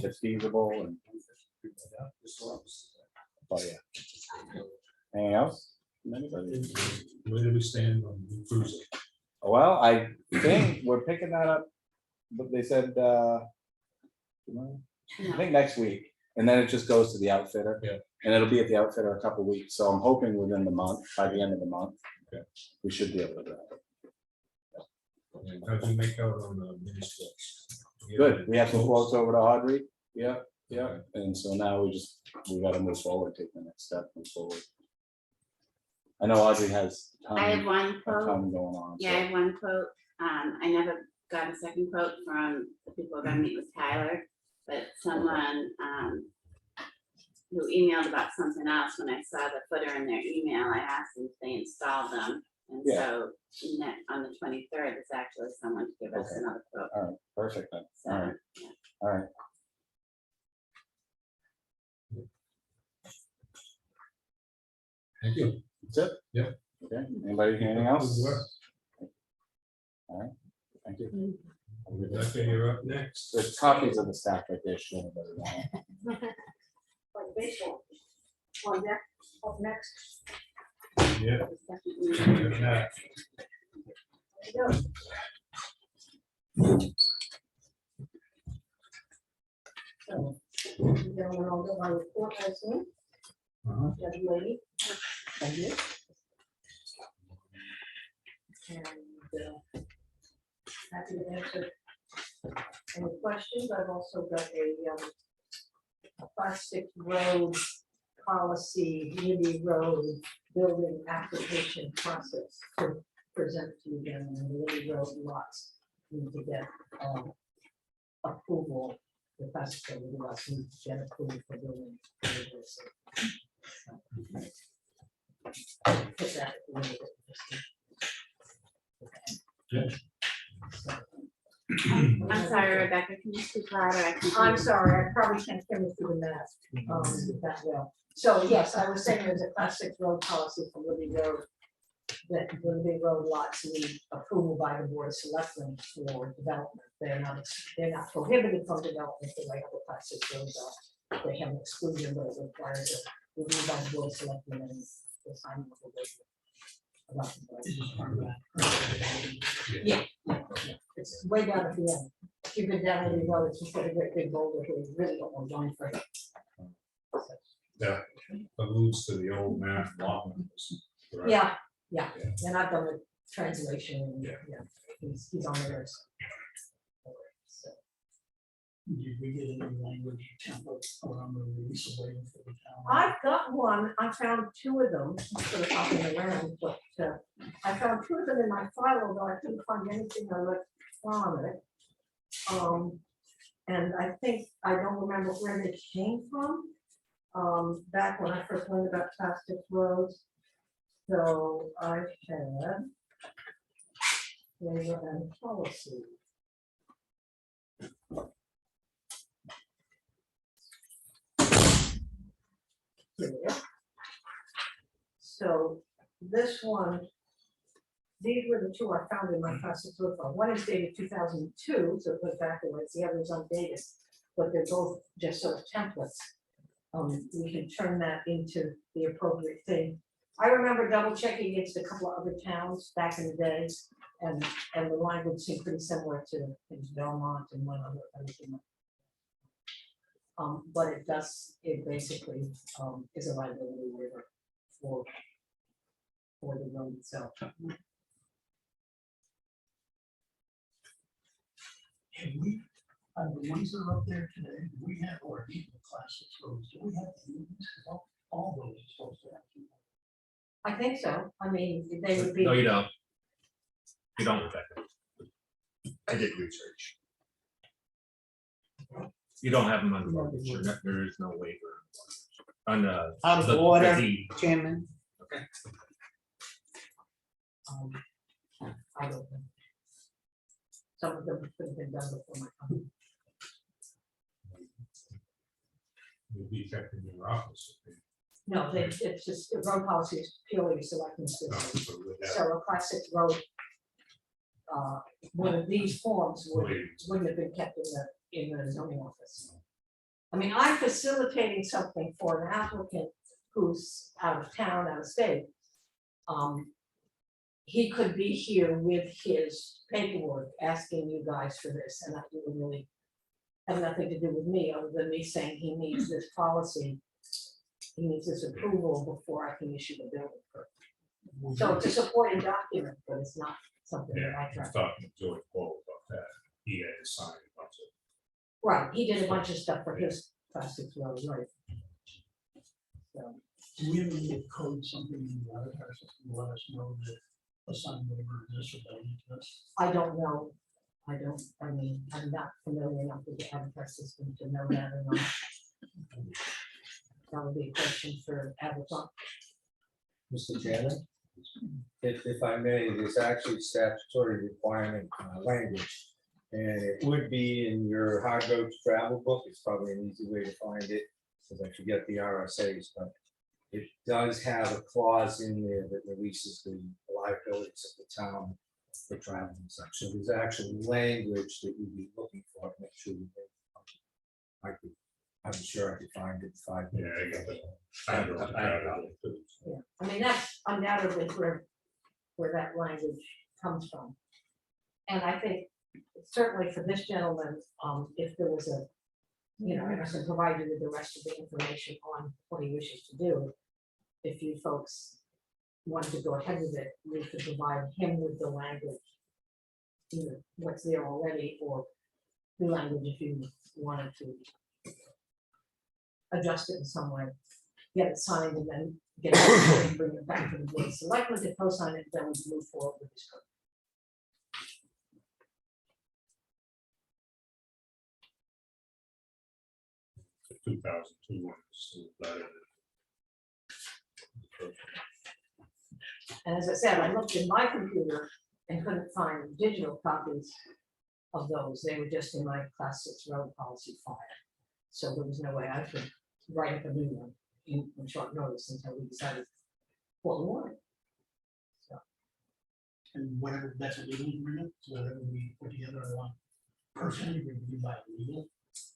it's feasible and. But yeah. Anything else? Anybody? Where do we stand on the cruiser? Well, I think we're picking that up, but they said, I think next week, and then it just goes to the outfitter. Yeah. And it'll be at the outfitter a couple weeks, so I'm hoping within the month, by the end of the month. Okay. We should be able to do it. How'd you make out on the mini splits? Good, we have some quotes over to Audrey, yeah, and so now we gotta move forward, take the next step, move forward. I know Audrey has a I have ton, one a quote. ton going on. Yeah, I have one quote. I never got a second quote from the people that meet with Tyler, but someone who emailed about something else, when I saw the footer in their email, I asked them if they installed them. And Yeah. so on the 23rd, there's actually someone to give us Okay. another quote. All right, perfect then, So, all right, yeah. all right. Thank you. That's it? Yeah. Okay, anybody, anything else? Good work. All right, thank you. Rebecca, you're up next. There's copies of the stack right there, should anybody want. Up next. Yeah. Definitely. Yeah. Gentlemen, I'll get my report, I assume. Uh-huh. Young lady. Thank you. And happy to answer any questions. I've also got a plastic road policy, Libby Road building application process to present to you again, and the Libby Road lots need to get approval. The plastic road lots need to get approved for building. Put that a little bit. I'm sorry, Rebecca, can you speak louder? I can. I'm sorry, I probably can't hear me through the mask, that well. So yes, I was saying there's a class 6 road policy for Libby Road. That the Libby Road lots need approval by the board of selectmen for development. They're not prohibited from development, the way other class 6 roads are. They have an exclusion, but it requires a review by the board of selectmen and the signing of the waiver. Yeah, it's way down at the end. If you've been down Libby Road, it's just got a great big boulder here, you really don't want to join for it. That alludes to the old map lot numbers. correct? Yeah, and I've done the translation, and yeah, he's on the list. So, Did we get any language template around the release of waiting for the town? I've got one, I found 2 of them, sort of hopping around, but I found 2 of them in my file, although I couldn't find anything electronic. And I think, I don't remember where they came from, back when I first learned about plastic roads. So I had waiver and policy. Here we go. So this one, these were the 2 I found in my plastic road file. One is dated 2002, so it goes back a ways. The other is undated. but they're both just sort of templates. We can turn that into the appropriate thing. I remember double checking against a couple of other towns back in the day, and the language seemed pretty similar to things Belmont and one other thing. But it basically is a liability waiver for the road itself. And we, the ones that are up there today, do we have, or even the class 6 roads, do we have to use all those are supposed to have? I think so. I mean, they would be. No, you don't. You don't, Rebecca. I did research. You don't have them on the mortgage, there is no waiver. On the. Out of the order, deed. Chairman. I don't know. Some of them could have been done before my time. You'll be checked in your office. No, it's just, the road policy is purely a selectmen's So system. with that, So a class 6 road, one of these forms wouldn't have been kept in the zoning office. I mean, I'm facilitating something for an applicant who's out of town, out of state. He could be here with his paperwork asking you guys for this, and that would really have nothing to do with me, other than me saying he needs this policy. He needs this approval before I can issue the building permit. So it's a supporting document, but it's not something that yeah, I I was track. talking to George Paul about that. He had to sign a bunch of. Right, he did a bunch of stuff for his plastics road, right? So, Do we have any code, something in the other system to let us know that a sign waiver exists or doesn't exist? I don't know. I mean, I'm not familiar enough with the Avatar system to know that or not. That would be a question for Avatar. Mr. Chairman, if I may, there's actually statutory requirement language. And it would be in your hard road to travel book. It's probably an easy way to find it, because I forget the RSAs, but it does have a clause in there that releases the liabilities of the town for traveling and such. So there's actually language that you'd be looking for to make sure you I'm sure I could find it 5 Yeah, minutes. I got that. Yeah, I mean, that's undoubtedly where that language comes from. And I think certainly for this gentleman, if there was a, I can provide you with the rest of the information on what he wishes to do. If you folks wanted to go ahead with it, we could provide him with the language, either what's there already or the language if you wanted to adjust it in some way, get it signed and then get it and bring it back to the board of selectmen to co-sign it, then we move forward with this code. The 2002 one is still better. And as I said, I looked in my computer and couldn't find digital copies of those. They were just in my class 6 road policy file. So there was no way I could write up a new one in short notice until we decided what we wanted. And whatever, that's a legal agreement, so whatever we put together, I want personally reviewed by legal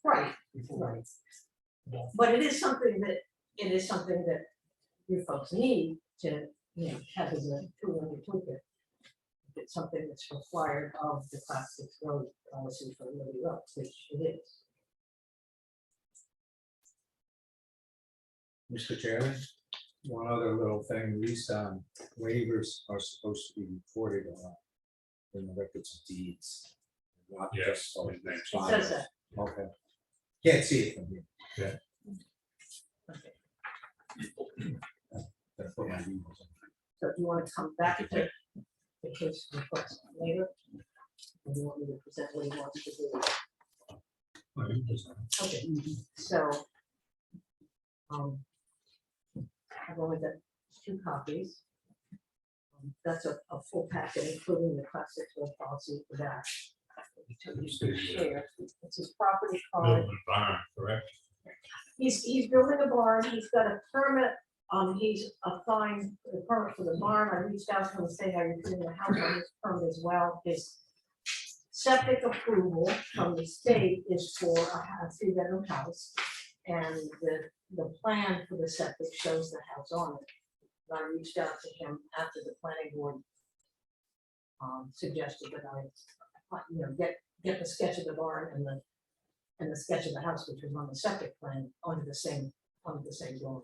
Right, before. right. But it is something that you folks need to, have as a tool in your toolkit. If it's something that's required of the class 6 road policy for Liberty Road, which it is. Mr. Chairman, one other little thing, these waivers are supposed to be recorded in the records of deeds. Not Yes, just on it mentions It says that. Okay. Can't see it from here. Yeah. Okay. Gotta put my details in. So do you want to come back to his request later? Or do you want me to present what he wants to do? Okay, so. I've only got 2 copies. That's a full packet, including the class 6 road policy for that. Share. It's his property card. Building a barn, correct? He's building a barn. He's got a permit. He's applying for the permit for the barn. I reached out to him saying, are you putting the house on his permit as well? His septic approval from the state is for a 3-bedroom house. And the plan for the septic shows the house on it. And I reached out to him after the planning board suggested that get the sketch of the barn and the sketch of the house, which was on the septic plan, onto the same drawing.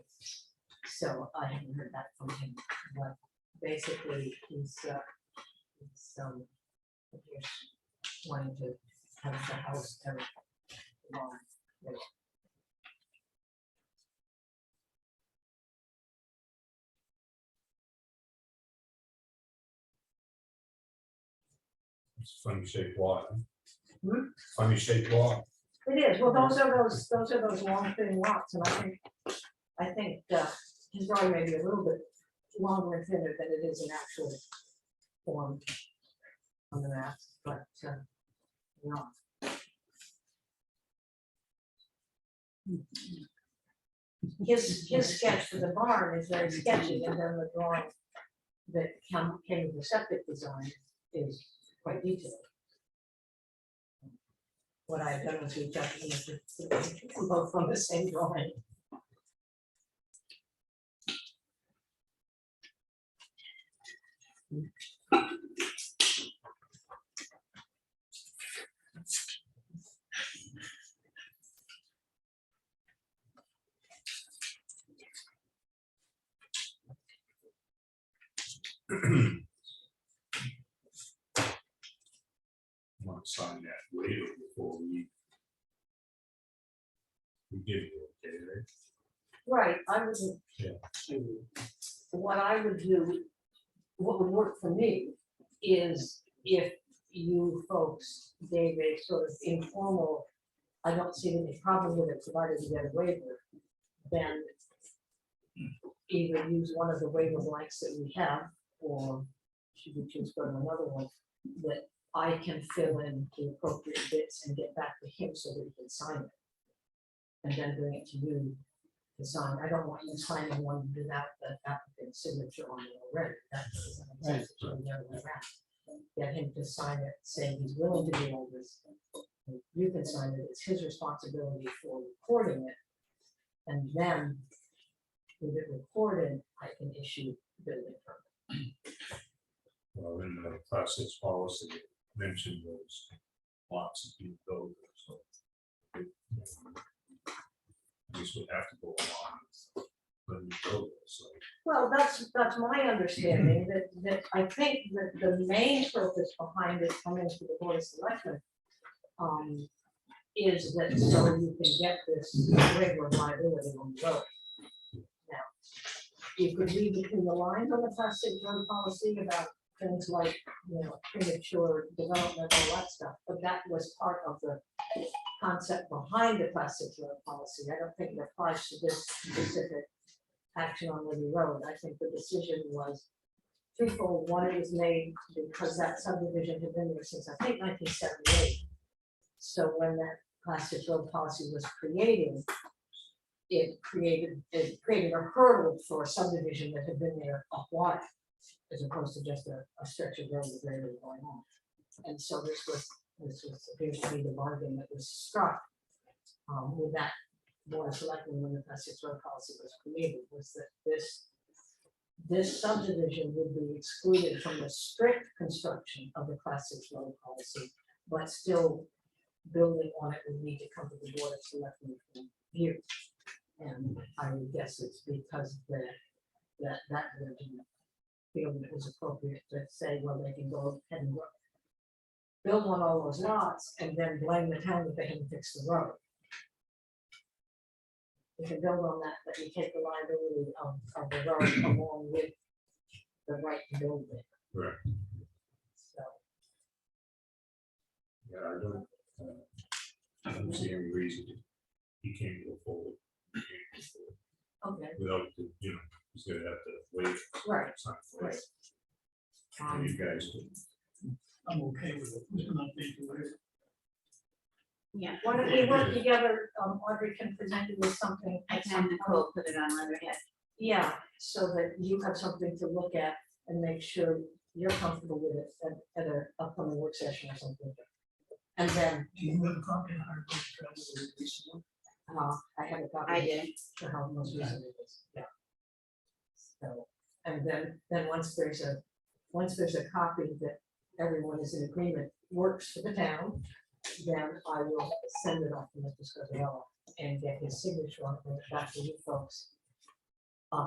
So I haven't heard that from him, but basically he's wanting to have the house and the barn. It's a funny shaped lot. Hmm? Funny shaped lot. It is, well, those are those long thin lots, and I think his drawing may be a little bit longer and thinner than it is in actual form on the map, but no. His sketch for the barn is very sketchy, and then the drawing that came with the septic design is quite detailed. What I've done was reach out to them both from the same drawing. Want to sign that later before we give you okay, right? Right, I wouldn't. Yeah. What I would do, what would work for me is if you folks gave a sort of informal, I don't see any problem with it, provided you get a waiver, then either use one of the waiver blanks that we have, or should we choose for another one, that I can fill in the appropriate bits and get back to him so that he can sign it. And then bring it to you to sign. I don't want you signing one without the applicant's signature on it already. That doesn't make sense. So the other way around. Get him to sign it, saying he's willing to do all this. You can sign it, it's his responsibility for recording it. And then with it recorded, I can issue building permit. Well, in the process policy, it mentioned those lots of being built, so. This would have to go on when we build it, so. Well, that's my understanding, that I think that the main purpose behind it coming to the Board of Selectmen is that so you can get this waiver of liability on the road. Now, you could read between the lines on the Class 6 road policy about things like, premature development, all that stuff, but that was part of the concept behind the Class 6 road policy. I don't think it applies to this specific action on Libby Road. I think the decision was twofold. One, it was made because that subdivision had been there since, I think, 1978. So when that Class 6 road policy was created, it created a hurdle for a subdivision that had been there a while, as opposed to just a stretch of road with very little going on. And so this appears to be the bargain that was struck with that Board of Selectmen when the Class 6 road policy was created, was that this subdivision would be excluded from the strict construction of the Class 6 road policy, but still building on it would need to come to the Board of Selectmen for review. And I would guess it's because that version feel that it was appropriate to say, well, they can go ahead and build on all those lots and then blame the town that they haven't fixed the road. You can build on that, but you take the liability of the road along with the right to build it. Right. So, Yeah, I don't see any reason he can't go forward. okay, Without, he's gonna have to wait. right, Sign for it. right. And you guys can. I'm okay with it. Who's gonna update the waiver? Yeah, Why don't we work together, Audrey can present you with something. I at can some have point. Nicole put it on letterhead. Yeah, so that you have something to look at and make sure you're comfortable with it at an upcoming work session or something. And then, Do you have a copy of our recently? I have a copy. I did. For how most recently it is, yeah. So, and then once there's a copy that everyone is in agreement works for the town, then I will send it off to Mr. Scarpello and get his signature on it, bring it back to you folks.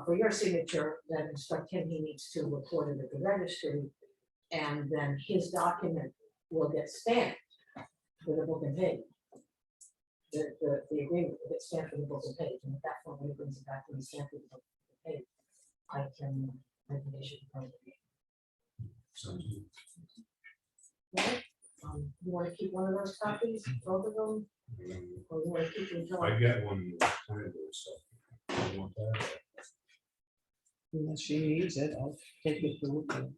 For your signature, then instruct him, he needs to report it at the registry, and then his document will get stamped with a book and page. The agreement will get stamped with a book and page, and at that point, when he brings it back to the stamp with the book and page, I can make an issue. Sounds good. Okay, you wanna keep one of those copies, both of them, or you wanna keep them I joint? got one kind of stuff. I want that. Unless she needs it, I'll take it to look at it.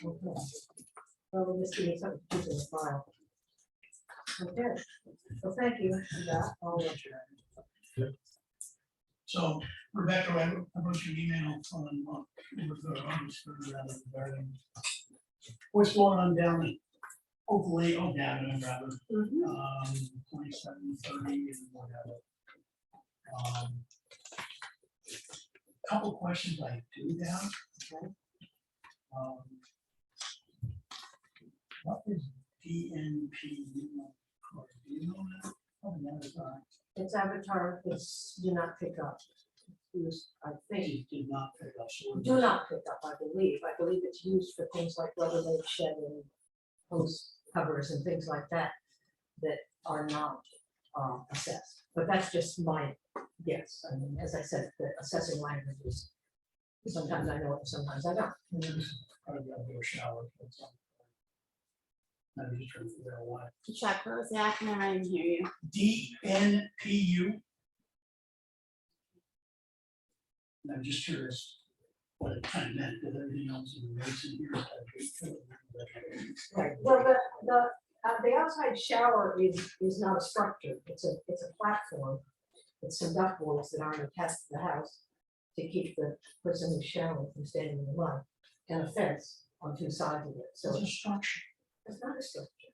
Okay. Well, we'll just give you something to keep in the file. Okay, well, thank you for that. I'll let you. So Rebecca, I wrote you an email on regarding what's going on down at hopefully, down rather, 2730 and whatever. Couple questions I do have. Okay. What is DNP? Do you know that? Oh, no, it's not. It's Avatar, it's do not pick up. I think, They did not pick up. So do not pick up, I believe. I believe it's used for things like Rubbermaid shed and hose covers and things like that, that are not assessed. But that's just my guess. I mean, as I said, the assessing language is, sometimes I know it, sometimes I don't. Probably gotta do a shower. I'm just trying to figure out why. Chuck, what was the acronym? I didn't hear you. DNPU. And I'm just curious what it kind of meant, because everything else in the race in here. Right, well, the outside shower is not a structure, it's a platform. It's some ductworks that aren't attached to the house to keep the person who's showering from standing in the mud, and a fence on two sides of it, so It's a structure. it's not a structure.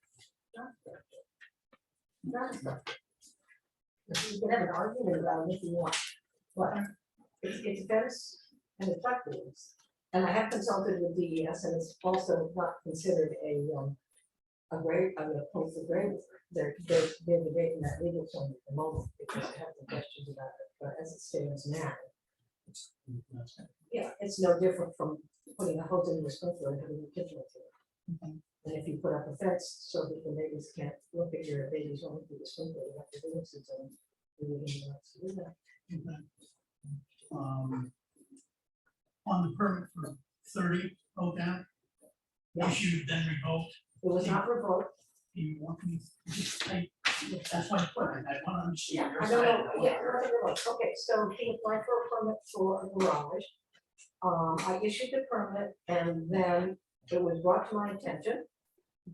Not a structure. Not a structure. You can have an argument about it if you want, but it's a fence and it's ductworks. And I have consulted with DES, and it's also not considered a grave, I mean, a post of grave. They're debating that legal term at the moment because they have some questions about it, but as it stands now, yeah, it's no different from putting a hose in the sprinkler and having a kitchen to it. And if you put up a fence so that the neighbors can't look at your babies running through the sprinkler, you have to do this, it's On the permit for 30 Oak Ave, issued then revoked. It was not revoked. You want me, that's my point, I want to understand. your I don't side know, of it. yeah, let me look. Okay, so he applied for a permit for a garage. I issued the permit, and then it was brought to my attention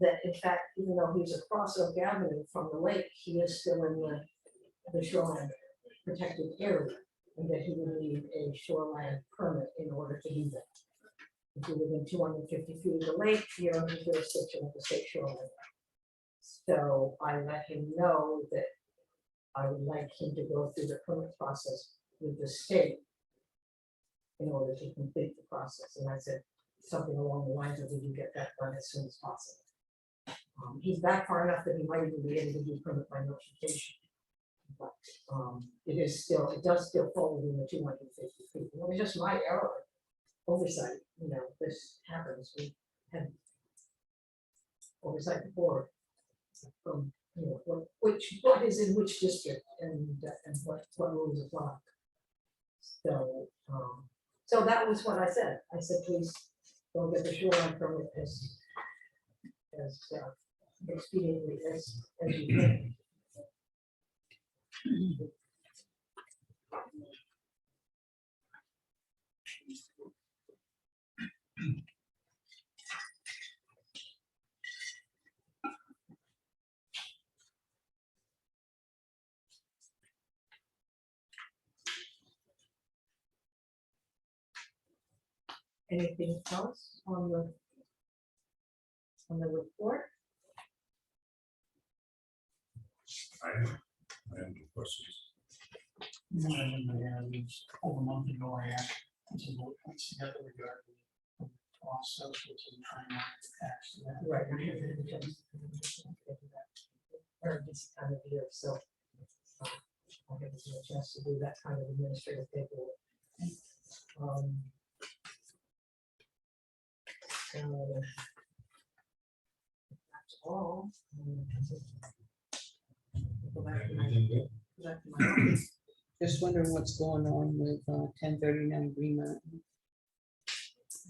that in fact, even though he's across Oak Avenue from the lake, he is still in the shoreline protected area, and that he would need a shoreline permit in order to do that. If you're within 250 feet of the lake, you're under jurisdiction of the state shoreline. So I let him know that I would like him to go through the permit process with the state in order to complete the process. And I said something along the lines of, "Did you get that done as soon as possible?" He's back far enough that he might even be able to do permit by notification. But it does still fall within the 250 feet. It was just my error, oversight. You know, this happens. We had oversight before. From what is in which district and what rules apply. So so that was what I said. I said, please go get the shoreline permit as expediently as you can. Anything else on the report? I have no questions. One of them I had was over a month ago, I asked, some more points together regarding the process, which is trying not to tax that. Right. Or this kind of year, so. I haven't had a chance to do that kind of administrative paperwork. So, that's all. Go back to my- Anything good? go back to my office. Just wondering what's going on with 1039 Green Mountain.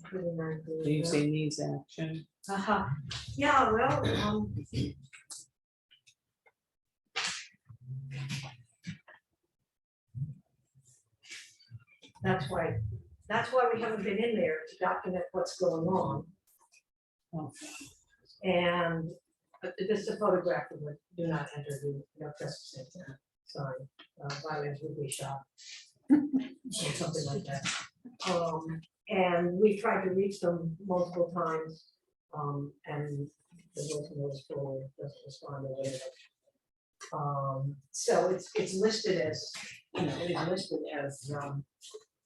Pretty nice, Do you say needs action? Uh-huh. Yeah, well, that's why we haven't been in there to document what's going on. Oh. And this is a photograph of it, do not enter the, no trespassing, sorry, violence would be shot. Or something like that. And we tried to reach them multiple times, and the voicemail was full, doesn't respond or whatever. So it's listed as, you know, it is listed as,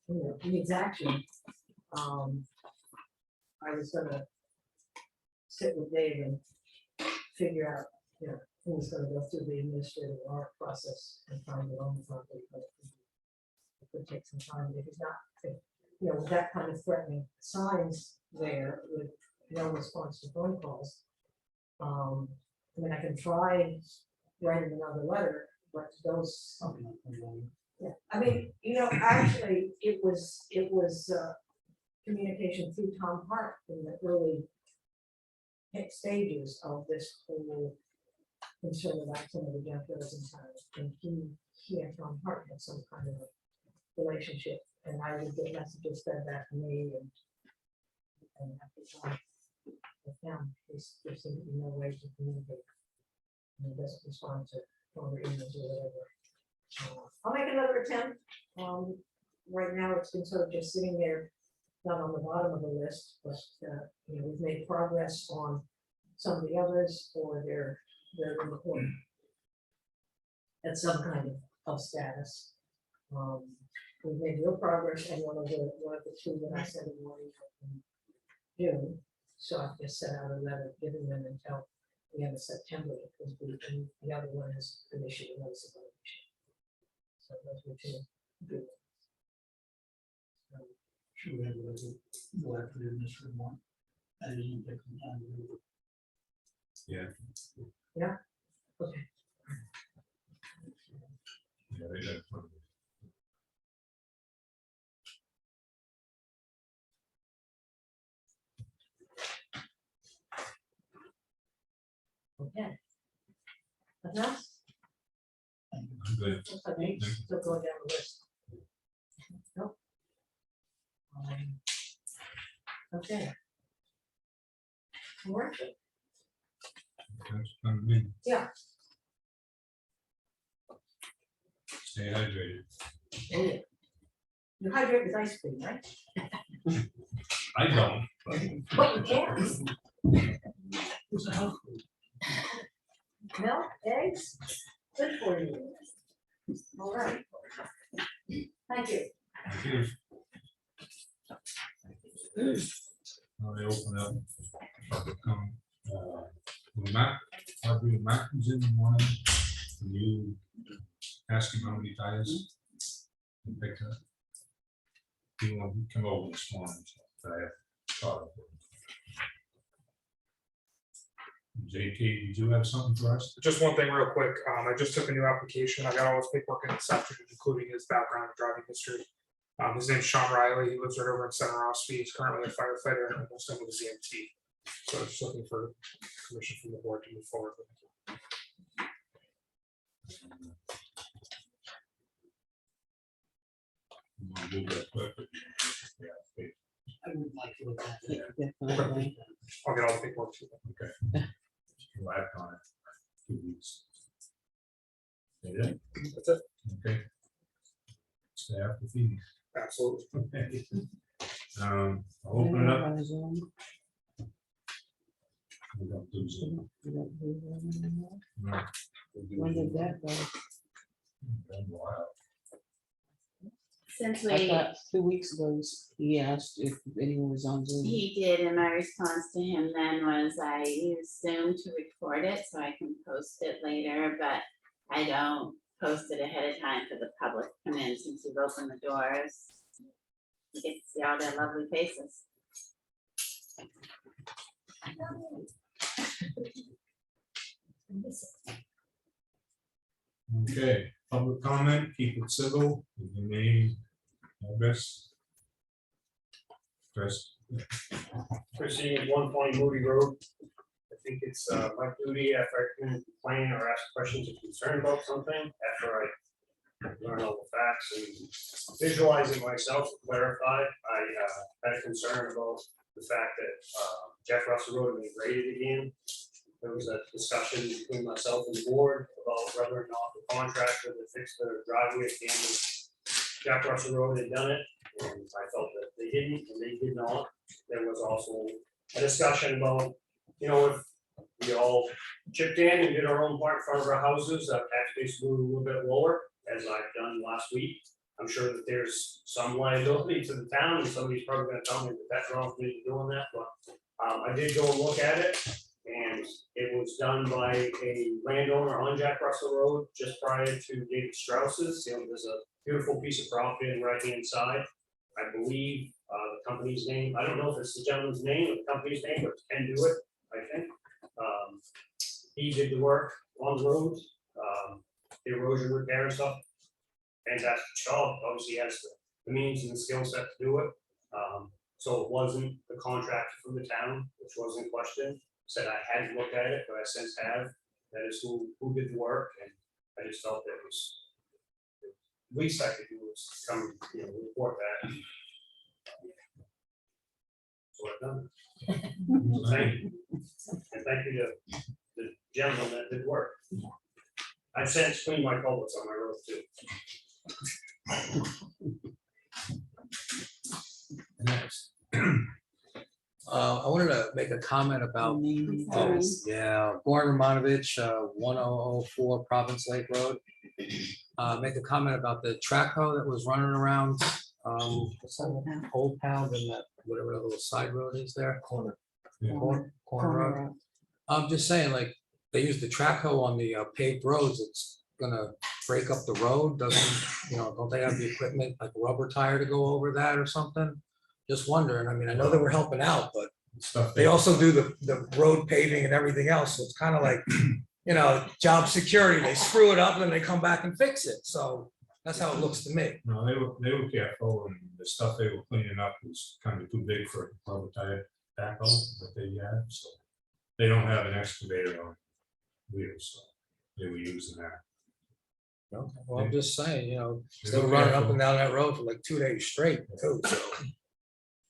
you know, needs action. I was gonna sit with Dave and figure out, you know, who's gonna go through the administrative art process and find it on the property, but it could take some time, if it's not, if, you know, with that kind of threatening signs there, with no response to phone calls. I mean, I can try writing another letter, but those, yeah, I mean, you know, actually, it was communication through Tom Hart in the early stages of this whole concern about some of the junkyards in town, and he and Tom Hart had some kind of a relationship, and I would get messages fed back to me, and at the time, with them, there seemed to be no way to communicate. And he doesn't respond to phone or emails or whatever. I'll make another attempt. Right now, it's been sort of just sitting there, not on the bottom of the list, but you know, we've made progress on some of the others, or they're in the court at some kind of status. We've made real progress, and one of the two that I sent in June. So I've just sent out a letter giving them until the end of September, because the other one has an issue, a notice of violation. So those were two good ones. Should we have a go after the administrative one? That isn't take some time to do. Yeah. Yeah, okay. Yeah, they got plenty. Okay. Nothing else? I'm good. Looks like we still going down the list. Nope. Okay. Work. That's kind of me. Yeah. Stay hydrated. Oh, yeah. You hydrate with ice cream, right? I don't. But you can. Who's the health food? Milk, eggs, good for you. All right. Thank you. Thank you. Now they open up. Public comment. Matt, Matt was in one. Can you ask him how many tires? he picked up? He wanted to come over this morning. So I thought of it. JT, did you have something for us? Just one thing real quick, I just took a new application, I got all his paperwork in this afternoon, including his background and driving history. His name's Sean Riley, he lives right over in Center Rossby, he's currently a firefighter and almost done with his EMT. So I'm just looking for permission from the board to move forward with it. We'll do that quick. I would like to look at Yeah, it. definitely. I'll get all the paperwork to them. Okay. We'll act on it. 2 weeks. Yeah, That's it, okay. Staff, the fees. absolutely. Okay. I'll open it up. On Zoom. We don't do Zoom. We don't do that anymore. No, we do When did Zoom. that go? Been a while. Since I we, thought 2 weeks ago, he asked if anyone was on Zoom. he did, and my response to him then was I use Zoom to record it so I can post it later, but I don't post it ahead of time for the public to come in since we've opened the doors. You get to see all their lovely faces. Okay, public comment, keep it civil, with your name, address. Address. Proceeding at 120 Moody Road. I think it's my duty after I can complain or ask questions or concern about something, after I learn all the facts and visualize it myself to clarify. I had a concern about the fact that Jeff Russell Road had been graded again. There was a discussion between myself and the board about whether or not the contractor that fixed the driveway at the end of Jack Russell Road had done it, and I felt that they didn't, and they did not. There was also a discussion about, you know, if we all chipped in and did our own part in front of our houses, tax base would be a little bit lower, as I've done last week. I'm sure that there's some liability to the town, and somebody's probably gonna tell me that that's wrong for me doing that, but I did go and look at it, and it was done by a landowner on Jack Russell Road just prior to David Strauss's. You know, there's a beautiful piece of property on the right-hand side. I believe the company's name, I don't know if it's the gentleman's name or the company's name, but Can Do It, I think. He did the work on the road, the erosion repair and stuff. Fantastic job. Obviously, he has the means and the skill set to do it. So it wasn't the contractor from the town, which wasn't questioned. Said I hadn't looked at it, but I since have. That is who did the work, and I just felt that it was the least I could do was come, you know, report that. So I've done. So thank you, and thank you to the gentleman that did work. I've since cleaned my culverts on my road too. Next. I wanted to make a comment about, Goran Romanovich, 1004 Province Lake Road. Make a comment about the track hoe that was running around, what's that, Old Pound and that, whatever that little side road is there. Corner road. I'm just saying, like, they use the track hoe on the paved roads, it's gonna break up the road, doesn't, you know, don't they have the equipment, like a rubber tire to go over that or something? Just wondering, I mean, I know they were helping out, but Stuff they also do the road paving and everything else, so it's kind of like, you know, job security, they screw it up and then they come back and fix it, so that's how it looks to me. No, they were careful, and the stuff they were cleaning up was kind of too big for a rubber tire backhoe that they had, so. They don't have an excavator on wheels, so they were using that. Okay, well, I'm just saying, you know, They they were were running up careful. and down that road for like 2 days straight too, so.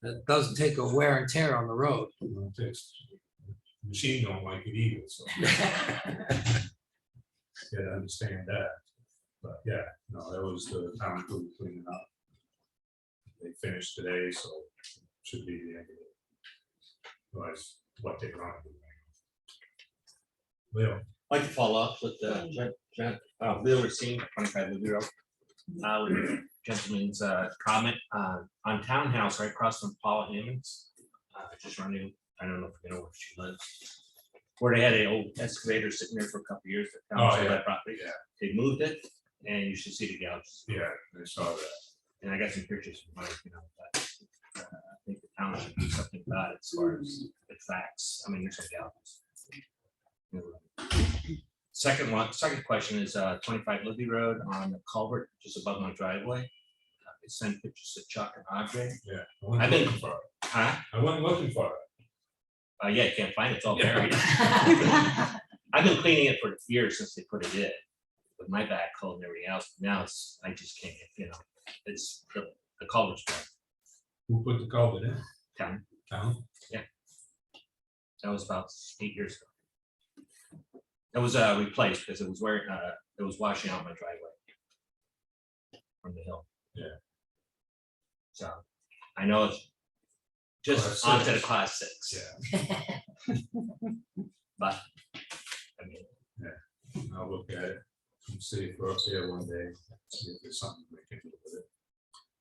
It doesn't take a wear and tear on the road. You know, machine don't like it either, so. Yeah, I understand that, but yeah, no, that was the town crew cleaning up. They finished today, so should be the end of it. Otherwise, what they're on. Leo, I'd like to follow up with the Leo Racine, 25 Liberty Road. With the gentleman's comment on Townhouse right across from Paula Hammond's. Just running, I don't know if you know where she lives. Where they had an old excavator sitting there for a couple of years. The town sold that property. yeah, They moved it, and you should see the gouges. yeah, I saw that. And I got some pictures from Mike, you know, but I think the town should do something about it as far as the facts. I mean, there's some gouges. Second question is 25 Libby Road on the culvert just above my driveway. They sent pictures to Chuck and Audrey. Yeah, I went I've been- looking for it. Huh? I went looking for it. Yeah, you can't find it, it's all buried. I've been cleaning it for years since they put it in with my backhoe and everything else. Now it's, I just can't get, you know, it's the culvert's done. Who put the culvert in? Town. Town? That was about 8 years ago. It was replaced because it was where it was washing out my driveway from the hill. Yeah. So I know it's just Class onto the six. class 6. Yeah, But, I mean, I'll look at it and see if we're up there one day, see if there's something we can do with it.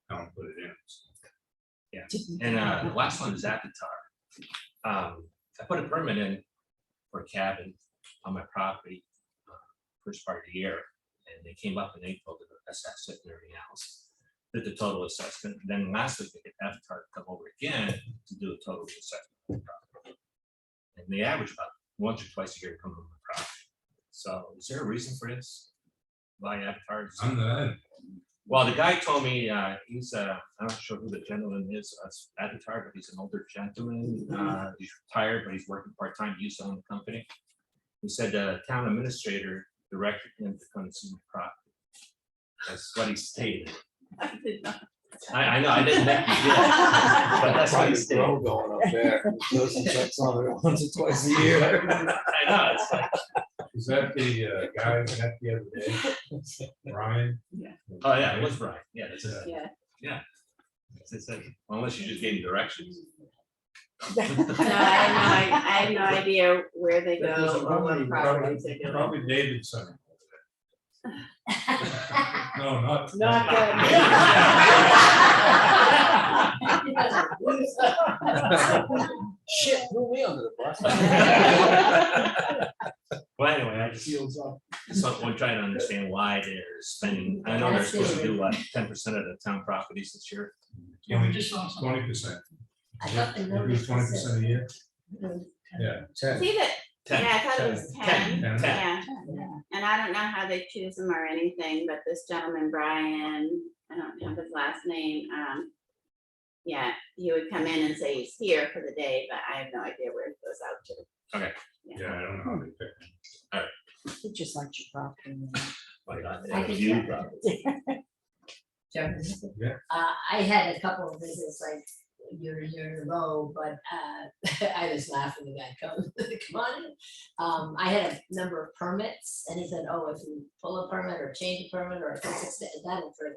I'll put it in. and the last one is Avatar. I put a permit in for a cabin on my property first part of the year, and they came up and they told the assess it and everything else. Did the total assessment. Then last week they get Avatar to come over again to do a total assessment of the property. And they average about once or twice a year to come over the property. So is there a reason for this? Why Avatar? I'm the, Well, the guy told me, he's, I'm not sure who the gentleman is, Avatar, but he's an older gentleman. He's retired, but he's working part-time, he used to own the company. He said the town administrator directed him to come see the property. That's what he stated. I did not. I know, I didn't think he did, but that's what he stated. Road going up there. Goes and checks on it once or twice a year. I know, it's like, is that the guy we met the other day? Ryan? oh, yeah, it was Brian, yeah, that's it. Yeah. It's like, unless you just gave me directions. No, I have no idea where they That was go a or woman, what properties they're doing. Probably David's son. No, not. Shit, threw me under the bus. Well, anyway, I just, so I'm trying to understand why they're spending, I know they're supposed to do like 10% of the town properties this year. Yeah, we just saw something. 20%. I thought the We do notice was 20% a year? Yeah. See that, 10, yeah, I thought it was 10, 10. yeah. And I don't know how they choose them or anything, but this gentleman, Brian, I don't have his last name, yeah, he would come in and say he's here for the day, but I have no idea where it goes out to. Okay. Yeah, I don't know how they pick. He just likes your property. Like, I can you tell. probably. Yeah. I had a couple of visits like you're in a row, but I was laughing when the guy comes, come on in. I had a number of permits and he said, oh, if you pull a permit or change a permit or fix it, that'll trigger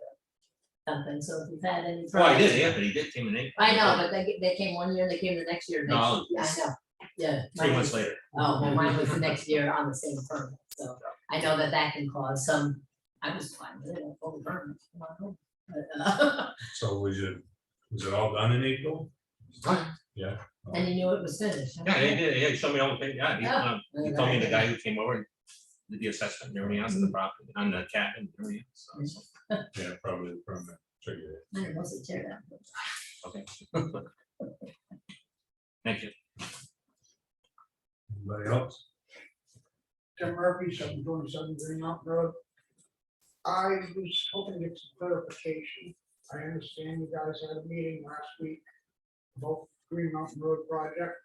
something. So if you've had any. Oh, I did, problems- yeah, but he did came in April. I know, but they came one year, they came the next year. No, next- I know, yeah. 3 mine months was- later. Oh, well, mine was the next year on the same permit, so I know that can cause some, I was fine with it, I pulled the permit. I'm like, oh, but, So was it all done in April? Yeah. and you knew it was finished. huh? Yeah, he did, yeah, he showed me all the thing, yeah, Yeah. he told me the guy who came over and did the assessment and everything else of the property, on the cabin and everything else. So, Yeah, probably the permit triggered it. I didn't mostly tear down. okay. Thank you. Anybody else? Tim Murphy, 727 Green Mountain Road. I was hoping to get some clarification. I understand you guys had a meeting last week about Green Mountain Road project.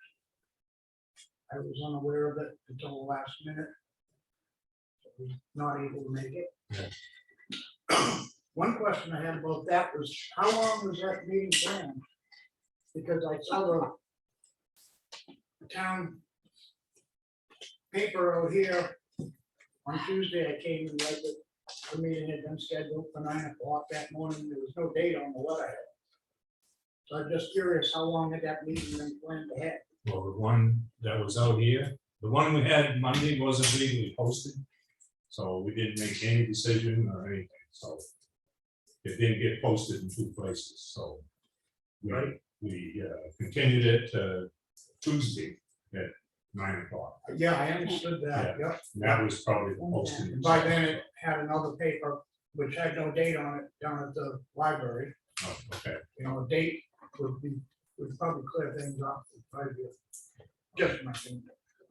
I was unaware of it until the last minute. So I was not able to make it. One question I had about that was, how long was that meeting planned? Because I saw the town paper out here. On Tuesday, I came and read that the meeting had been scheduled for 9 o'clock that morning. There was no date on the letterhead. So I'm just curious, how long had that meeting been planned ahead? Well, the one that was out here, the one we had Monday wasn't legally posted. So we didn't make any decision or anything, so. It didn't get posted in 2 places, so. We continued it to Tuesday at 9 o'clock. Yeah, I understood that, yep. And that was probably the posting. And by then it had another paper which had no date on it down at the library. Oh, okay. You know, a date would probably clear things up. Just my opinion.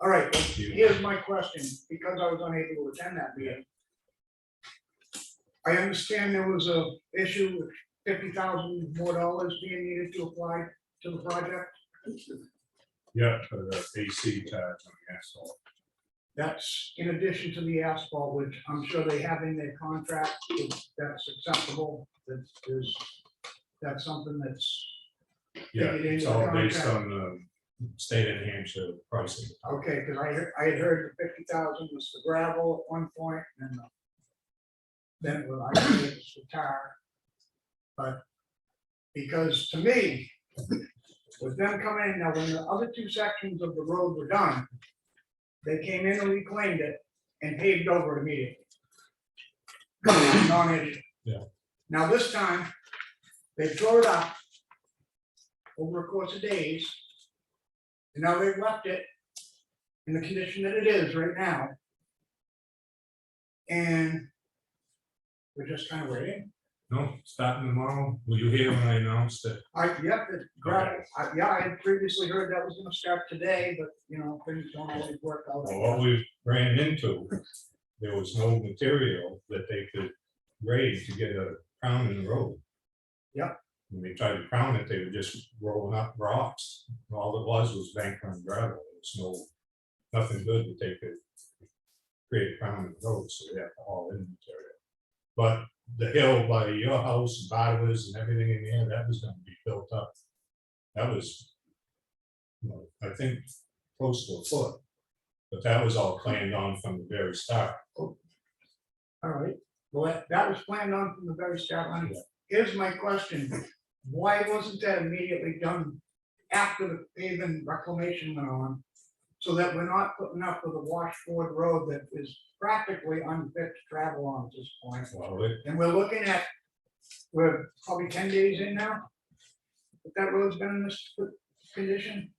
All right, well, here's my question, because I was unable to attend that meeting. I understand there was a issue with $50,000 more being needed to apply to the project. Yeah, for the AC tags on the asphalt. That's in addition to the asphalt, which I'm sure they have in their contract, that's acceptable, that's something that's. Yeah, figured into it's the all based contract. on the state of New Hampshire pricing. Okay, because I had heard the 50,000 was the gravel at one point, and then it was, I think it was the tar. But because to me, was them coming in. Now, when the other two sections of the road were done, they came in and reclaimed it and paved over it immediately. Non-issue. Yeah. Now, this time, they tore it up over a course of days. And now they've left it in the condition that it is right now. And we're just kind of waiting. No, starting tomorrow. Were you here when I announced it? Yep, the gravel, yeah, I had previously heard that was gonna start today, but, you know, things don't always work out. Well, what we ran into, there was no material that they could grade to get a crown in the road. Yep. When they tried to crown it, they were just rolling up rocks. All it was bank on gravel. There was nothing good that they could create a crown in the road, so they have to haul in material. But the hill by your house, Barbara's and everything in there, that was gonna be built up. That was, you know, I think, close to a foot. But that was all planned on from the very start. All right, well, that was planned on from the very start. Line. Here's my question, why wasn't that immediately done after the paving reclamation went on? So that we're not putting up with a washboard road that is practically unfit to travel on at this point. Well, And we're looking at, we're probably 10 days in now. But that road's been in this condition.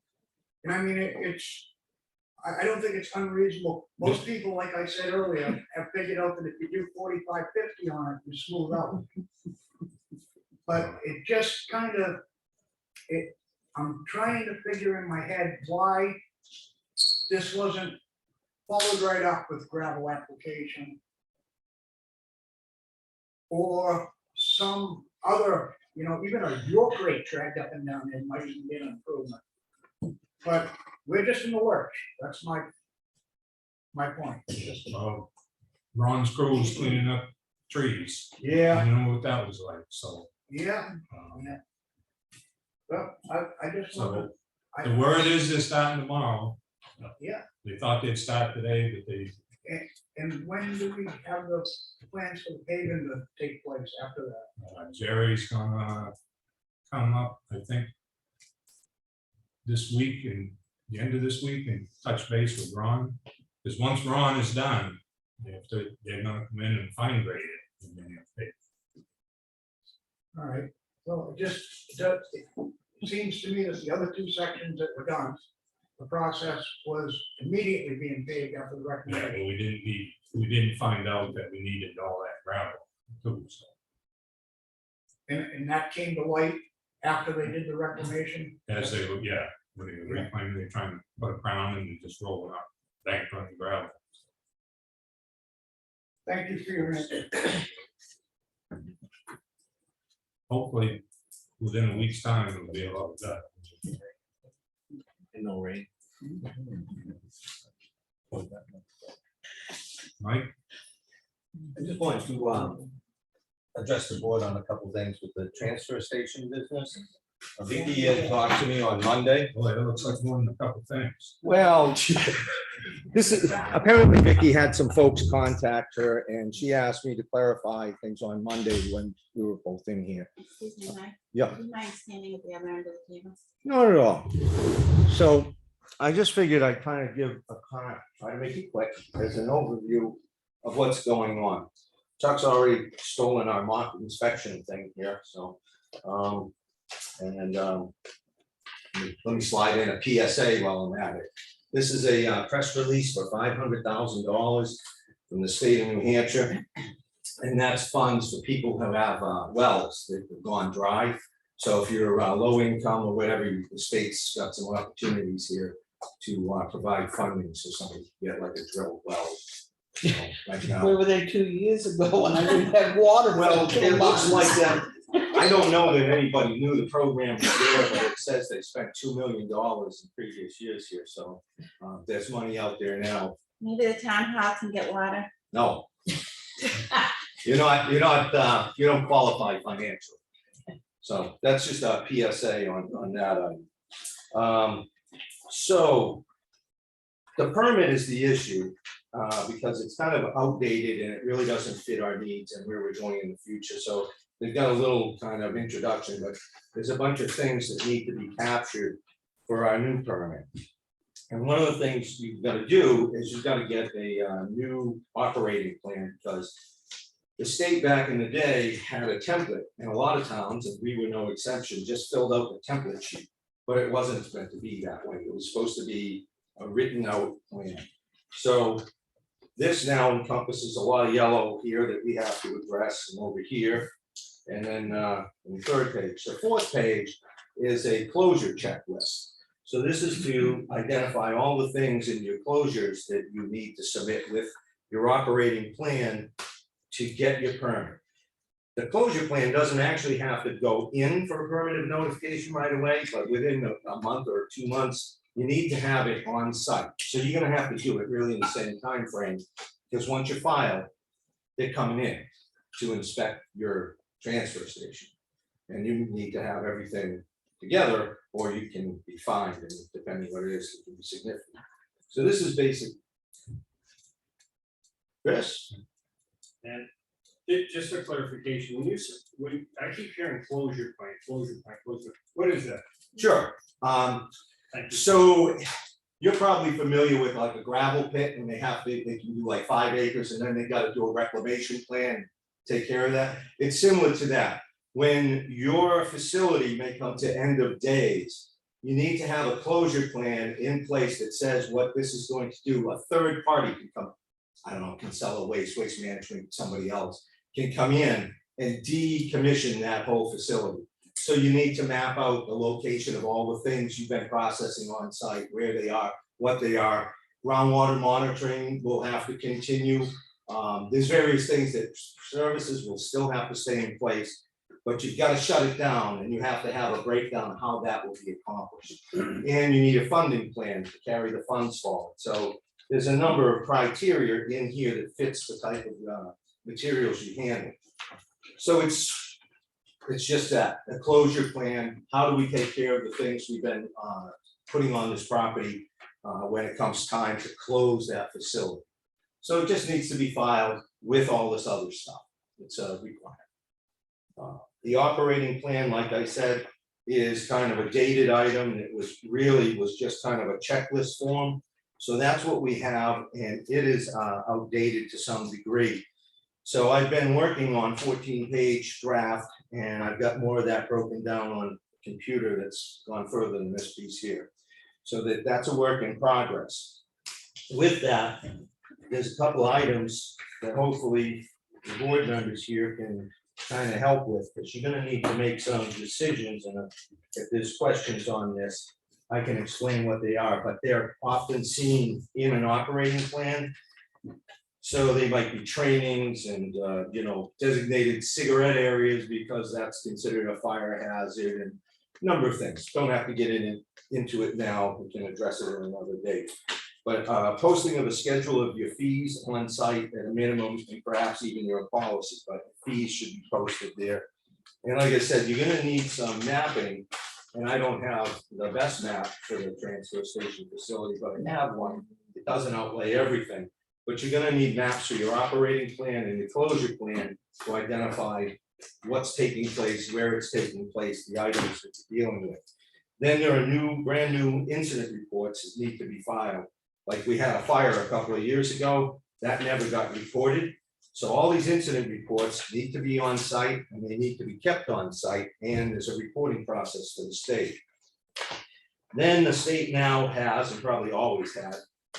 And I mean, I don't think it's unreasonable. Most people, like I said earlier, have figured out that if you do 45, 50 on it, you smooth out. But it just kind of, I'm trying to figure in my head why this wasn't followed right up with gravel application. Or some other, you know, even a York rate track up and down there might even be an improvement. But we're just in the works. That's my point. Ron's crew was cleaning up trees. Yeah. I know what that was like, so. Yeah. Yeah. Well, I just. So the word is they're starting tomorrow. Yeah. They thought they'd start today, but they, And when do we have the plans for the paving to take place after that? Jerry's gonna come up, I think, this week and the end of this week and touch base with Ron. Because once Ron is done, they're gonna come in and fine grade it. And then they'll pay. All right, well, it seems to me that the other two sections that were done, the process was immediately being paved after the Yeah, recommendation. but we didn't find out that we needed all that gravel too, so. And that came to light after they did the reclamation. As they were, yeah, when they were reclaiming, they're trying to put a crown and just roll it up, bank on the gravel. Thank you for your answer. Hopefully, within a week's time, it'll be a lot better. And no rain. Mike? I just wanted to address the board on a couple things with the transfer station business. Vicky had talked to me on Monday. Boy, that looks like more than a couple things. Well, this is, apparently Vicky had some folks contact her and she asked me to clarify things on Monday when we were both in here. Excuse me, Mike. Yeah. Do you mind standing at the other end of the table? Not at all. So I just figured I'd kind of give try to make it quick as an overview of what's going on. Chuck's already stolen our mock inspection thing here, so. Let me slide in a PSA while I'm at it. This is a press release for $500,000 from the state of New Hampshire. And that's funds for people who have wells that have gone dry. So if you're low income or whatever, the state's got some opportunities here to provide funding so somebody can get like a drilled well. You know, right now. Where were they 2 years ago when I didn't have water? for Well, 2 it looks months? like that. I don't know that anybody knew the program was there, but it says they spent $2 million in previous years here. So there's money out there now. Maybe the town hall can get water. No. You don't qualify financially. So that's just a PSA on that item. So the permit is the issue because it's kind of outdated and it really doesn't fit our needs and where we're going in the future. So they've got a little kind of introduction, but there's a bunch of things that need to be captured for our new permit. And one of the things you've got to do is you've got to get a new operating plan, because the state back in the day had a template, and a lot of towns, and we were no exception, just filled out the template sheet. But it wasn't meant to be that way. It was supposed to be a written out plan. So this now encompasses a lot of yellow here that we have to address, and over here. And then the third page, the fourth page is a closure checklist. So this is to identify all the things in your closures that you need to submit with your operating plan to get your permit. The closure plan doesn't actually have to go in for a permit of notification right away, but within a month or 2 months, you need to have it on site. So you're gonna have to do it really in the same time frame, because once you file, they're coming in to inspect your transfer station. And you need to have everything together, or you can be fined, and depending what it is, it can be significant. So this is basic. Chris? And just for clarification, when I keep hearing closure plan, what is that? Sure. Thank you. So you're probably familiar with like a gravel pit, and they can do like 5 acres, and then they gotta do a reclamation plan, take care of that. It's similar to that. When your facility may come to end of days, you need to have a closure plan in place that says what this is going to do. A third party can come, I don't know, can sell a waste management, somebody else can come in and decommission that whole facility. So you need to map out the location of all the things you've been processing on site, where they are, what they are. Groundwater monitoring will have to continue. There's various things that services will still have to stay in place, but you've got to shut it down, and you have to have a breakdown of how that will be accomplished. And you need a funding plan to carry the funds forward. So there's a number of criteria in here that fits the type of materials you handle. So it's just that, a closure plan. How do we take care of the things we've been putting on this property when it comes time to close that facility? So it just needs to be filed with all this other stuff. It's required. The operating plan, like I said, is kind of a dated item. It was just kind of a checklist form. So that's what we have, and it is outdated to some degree. So I've been working on 14-page draft, and I've got more of that broken down on a computer that's gone further than this piece here. So that's a work in progress. With that, there's a couple items that hopefully the board members here can kind of help with, because you're gonna need to make some decisions, and if there's questions on this, I can explain what they are, but they're often seen in an operating plan. So they might be trainings and, designated cigarette areas, because that's considered a fire hazard, and a number of things. Don't have to get into it now, we can address it on another day. But posting of a schedule of your fees on site at a minimum, and perhaps even your policy, but fees should be posted there. And like I said, you're gonna need some mapping, and I don't have the best map for the transfer station facility, but I have one. It doesn't outlay everything, but you're gonna need maps for your operating plan and your closure plan to identify what's taking place, where it's taking place, the items that you're dealing with. Then there are brand new incident reports that need to be filed. Like we had a fire a couple of years ago, that never got reported. So all these incident reports need to be on site, and they need to be kept on site, and there's a reporting process for the state. Then the state now has, and probably always had,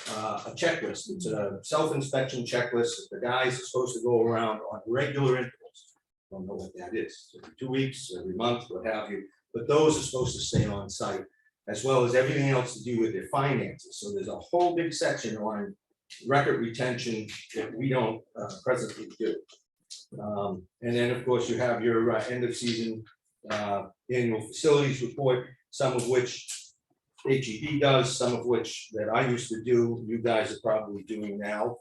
a checklist. It's a self-inspection checklist that the guys are supposed to go around on regular intervals. Don't know what that is, every 2 weeks, every month, what have you, but those are supposed to stay on site, as well as everything else to do with their finances. So there's a whole big section on record retention that we don't presently do. And then, of course, you have your end of season annual facilities report, some of which HEB does, some of which that I used to do, you guys are probably doing now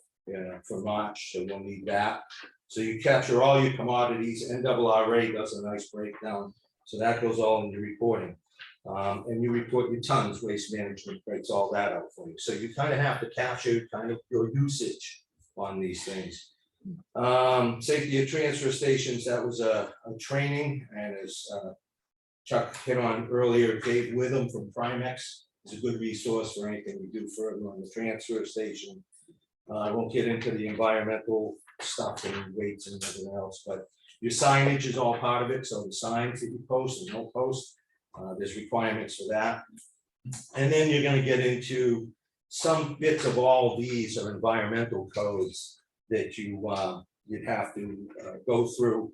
for March, so we'll need that. So you capture all your commodities, NRRA does a nice breakdown, so that goes all in your reporting. And you report your tons, waste management breaks all that out for you. So you kind of have to capture kind of your usage on these things. Safety at transfer stations, that was a training, and as Chuck hit on earlier, Dave Witham from Primex is a good resource for anything we do further on the transfer station. I won't get into the environmental stuff and weights and everything else, but your signage is all part of it, so the signs that you post and don't post, there's requirements for that. And then you're gonna get into some bits of all these are environmental codes that you'd have to go through.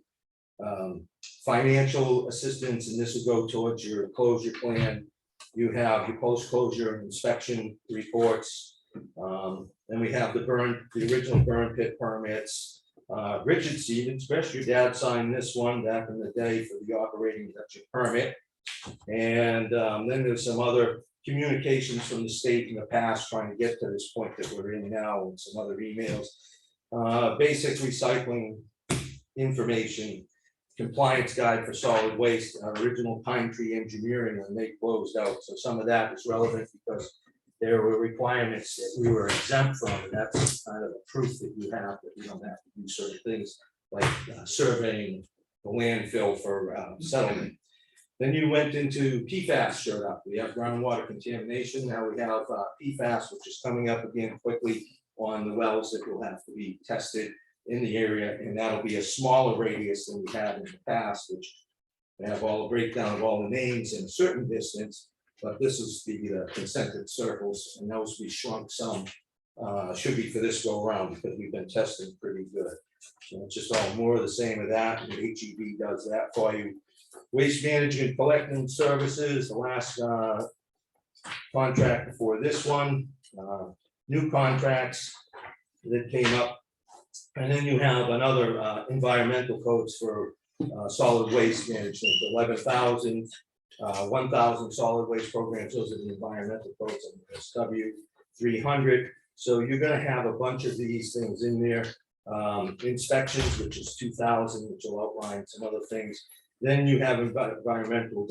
Financial assistance, and this will go towards your closure plan. You have your post-closure inspection reports. Then we have the original burn pit permits. Richard Stevens, especially your dad signed this one back in the day for the operating permit. And then there's some other communications from the state in the past trying to get to this point that we're in now, and some other emails. Basic recycling information, compliance guide for solid waste, original Pine Tree Engineering when they closed out. So some of that is relevant because there were requirements that we were exempt from, and that's kind of a proof that you have that you don't have to do certain things like surveying the landfill for settlement. Then you went into PFAS showed up. We have groundwater contamination. Now we have PFAS, which is coming up again quickly on the wells that will have to be tested in the area, and that'll be a smaller radius than we had in the past, which they have all the breakdown of all the names in a certain distance, but this is the concentric circles, and those we shrunk some, should be for this go around because we've been testing pretty good. So it's just all more of the same of that, and HEB does that for you. Waste management collecting services, the last contract before this one, new contracts that came up. And then you have another environmental codes for solid waste management, 11,000, 1,000 solid waste programs. Those are the environmental codes and SW 300. So you're going to have a bunch of these things in there. Inspections, which is 2,000, which will outline some other things. Then you have environmental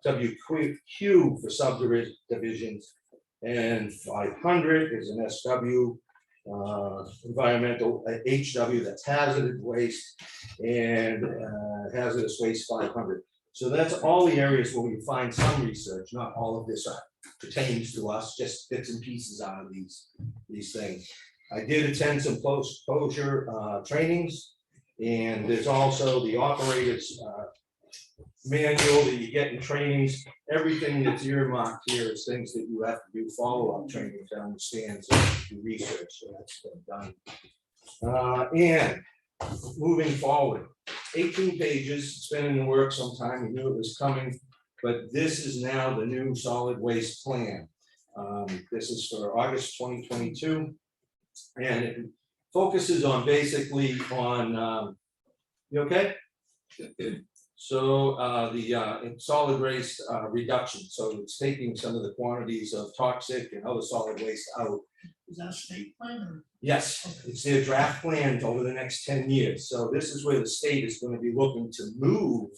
WQ for subdivisions, and 500 is an SW. Environmental HW, that's hazardous waste, and hazardous waste 500. So that's all the areas where we find some research. Not all of this pertains to us, just bits and pieces out of these things. I did attend some post-closure trainings, and there's also the operators manual that you get in trainings. Everything that's earmarked here is things that you have to do follow-up training to understand, so do research. So that's been done. And moving forward, 18 pages. It's been in the works sometime. We knew it was coming, but this is now the new solid waste plan. This is for August 2022, and it focuses on basically on. You okay? So the solid waste reduction, so it's taking some of the quantities of toxic and other solid waste out. Is that a state plan or? Yes, it's their draft plan over the next 10 years. So this is where the state is going to be looking to move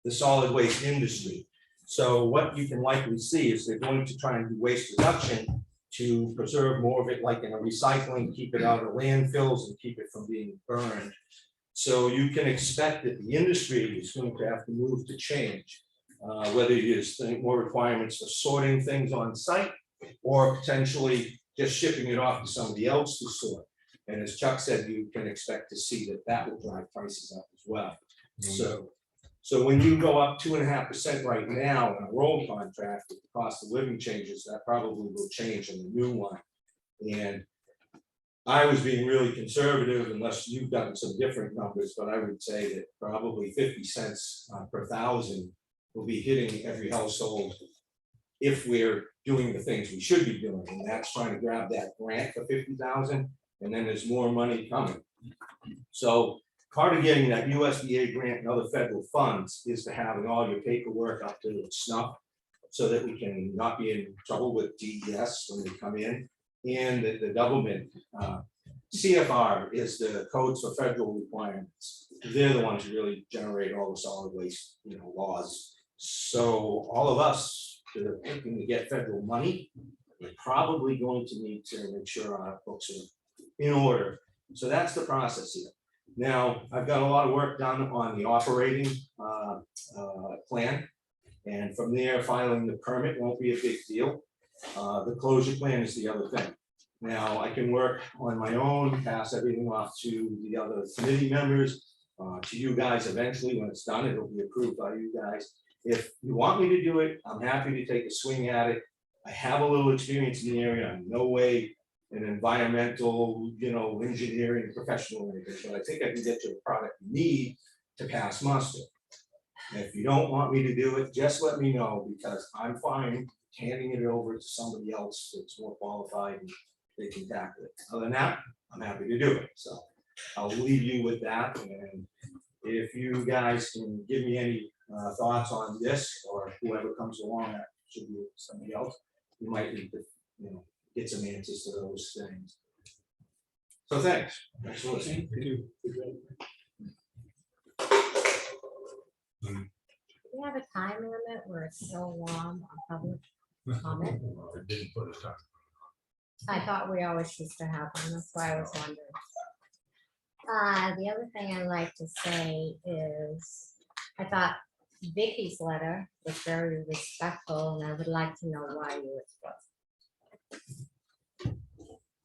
the solid waste industry. So what you can likely see is they're going to try and do waste reduction to preserve more of it, like in a recycling, keep it out of landfills and keep it from being burned. So you can expect that the industry is going to have to move to change, whether you use more requirements for sorting things on site or potentially just shipping it off to somebody else to sort. And as Chuck said, you can expect to see that that will drive prices up as well. So when you go up 2.5% right now in a roll contract with the cost of living changes, that probably will change in the new one. And I was being really conservative, unless you've gotten some different numbers, but I would say that probably 50 cents per thousand will be hitting every household if we're doing the things we should be doing, and that's trying to grab that grant for 50,000, and then there's more money coming. So part of getting that USDA grant and other federal funds is to having all your paperwork up to snuff, so that we can not be in trouble with DES when they come in. And the government, CFR is the codes for federal requirements. They're the ones who really generate all the solid waste, laws. So all of us that are looking to get federal money, we're probably going to need to make sure our books are in order. So that's the process here. Now, I've got a lot of work done on the operating plan. And from there, filing the permit won't be a big deal. The closure plan is the other thing. Now, I can work on my own, pass everything off to the other committee members, to you guys eventually. When it's done, it'll be approved by you guys. If you want me to do it, I'm happy to take a swing at it. I have a little experience in the area. I'm no way an environmental, engineering professional or anything, but I think I can get you the product you need to pass muster. If you don't want me to do it, just let me know, because I'm fine handing it over to somebody else that's more qualified and they can tackle it. Other than that, I'm happy to do it. So I'll leave you with that. And if you guys can give me any thoughts on this, or whoever comes along, that should be somebody else, you might need to, get some answers to those things. So thanks. Thanks for listening. Thank you. We have a time limit where it's so long on public comment. I didn't put a time. I thought we always used to have one, that's why I was wondering. The other thing I'd like to say is, I thought Vicky's letter was very respectful, and I would like to know why you expressed.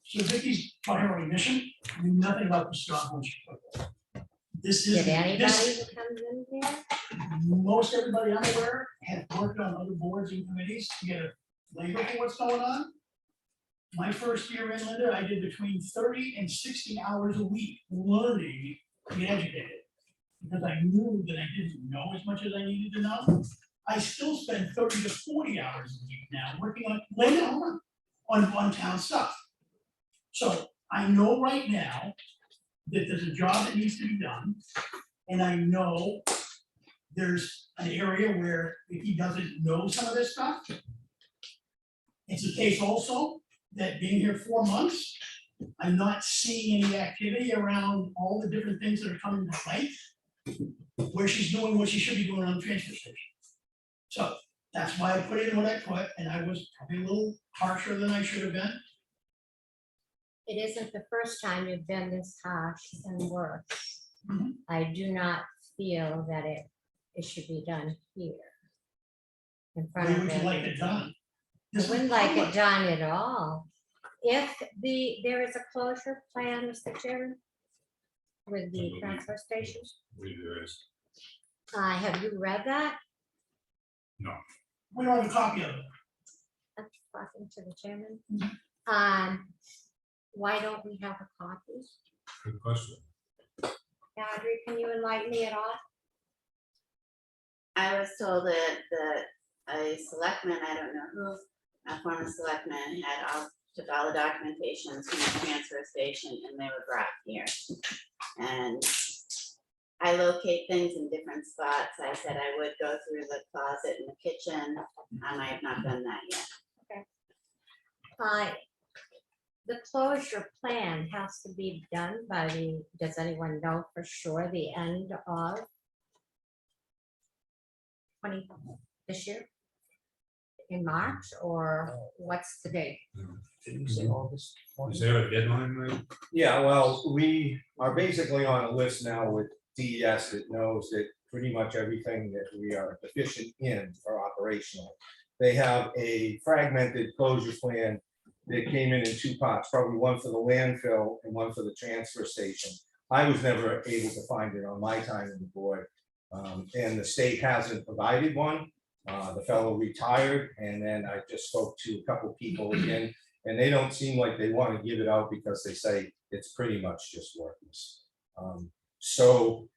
So Vicky's primary mission, knew nothing about the stock when she took it. This is. Did anybody this- who comes in here? Most everybody I'm aware have worked on other boards and committees to get a flavor for what's going on. My first year in, Linda, I did between 30 and 60 hours a week learning to be educated. Because I knew that I didn't know as much as I needed to know. I still spend 30 to 40 hours a week now working on, laying on town stuff. So I know right now that there's a job that needs to be done. And I know there's an area where if he doesn't know some of this stuff. It's a case also that being here 4 months, I'm not seeing any activity around all the different things that are coming to light. Where she's doing what she should be doing on the transfer station. So that's why I put in what I put, and I was probably a little harsher than I should have been. It isn't the first time you've been this harsh and worse. Mhm. I do not feel that it should be done here. In front Where of would you like it done? everyone. I This is wouldn't like public. it done at all. If there is a closure plan, Mr. Chairman, with the transfer station, There is. have you read that? No. We don't have a copy of it. I'm talking to the chairman. Mhm. Why don't we have a copy? Good question. Audrey, can you enlighten me at all? I was told that a selectman, I don't know who, a former selectman took all the documentations from the transfer station and they were brought here. And I locate things in different spots. I said I would go through the closet in the kitchen. I have not done that yet. The closure plan has to be done by does anyone know for sure, the end of this year? In March, or what's the date? Didn't you say August? Is there a deadline, right? Yeah, well, we are basically on a list now with DES that knows that pretty much everything that we are deficient in are operational. They have a fragmented closure plan that came in 2 parts, probably one for the landfill and one for the transfer station. I was never able to find it on my time in the board. And the state hasn't provided one. The fellow retired, and then I just spoke to a couple people again, and they don't seem like they want to give it out because they say it's pretty much just worthless. So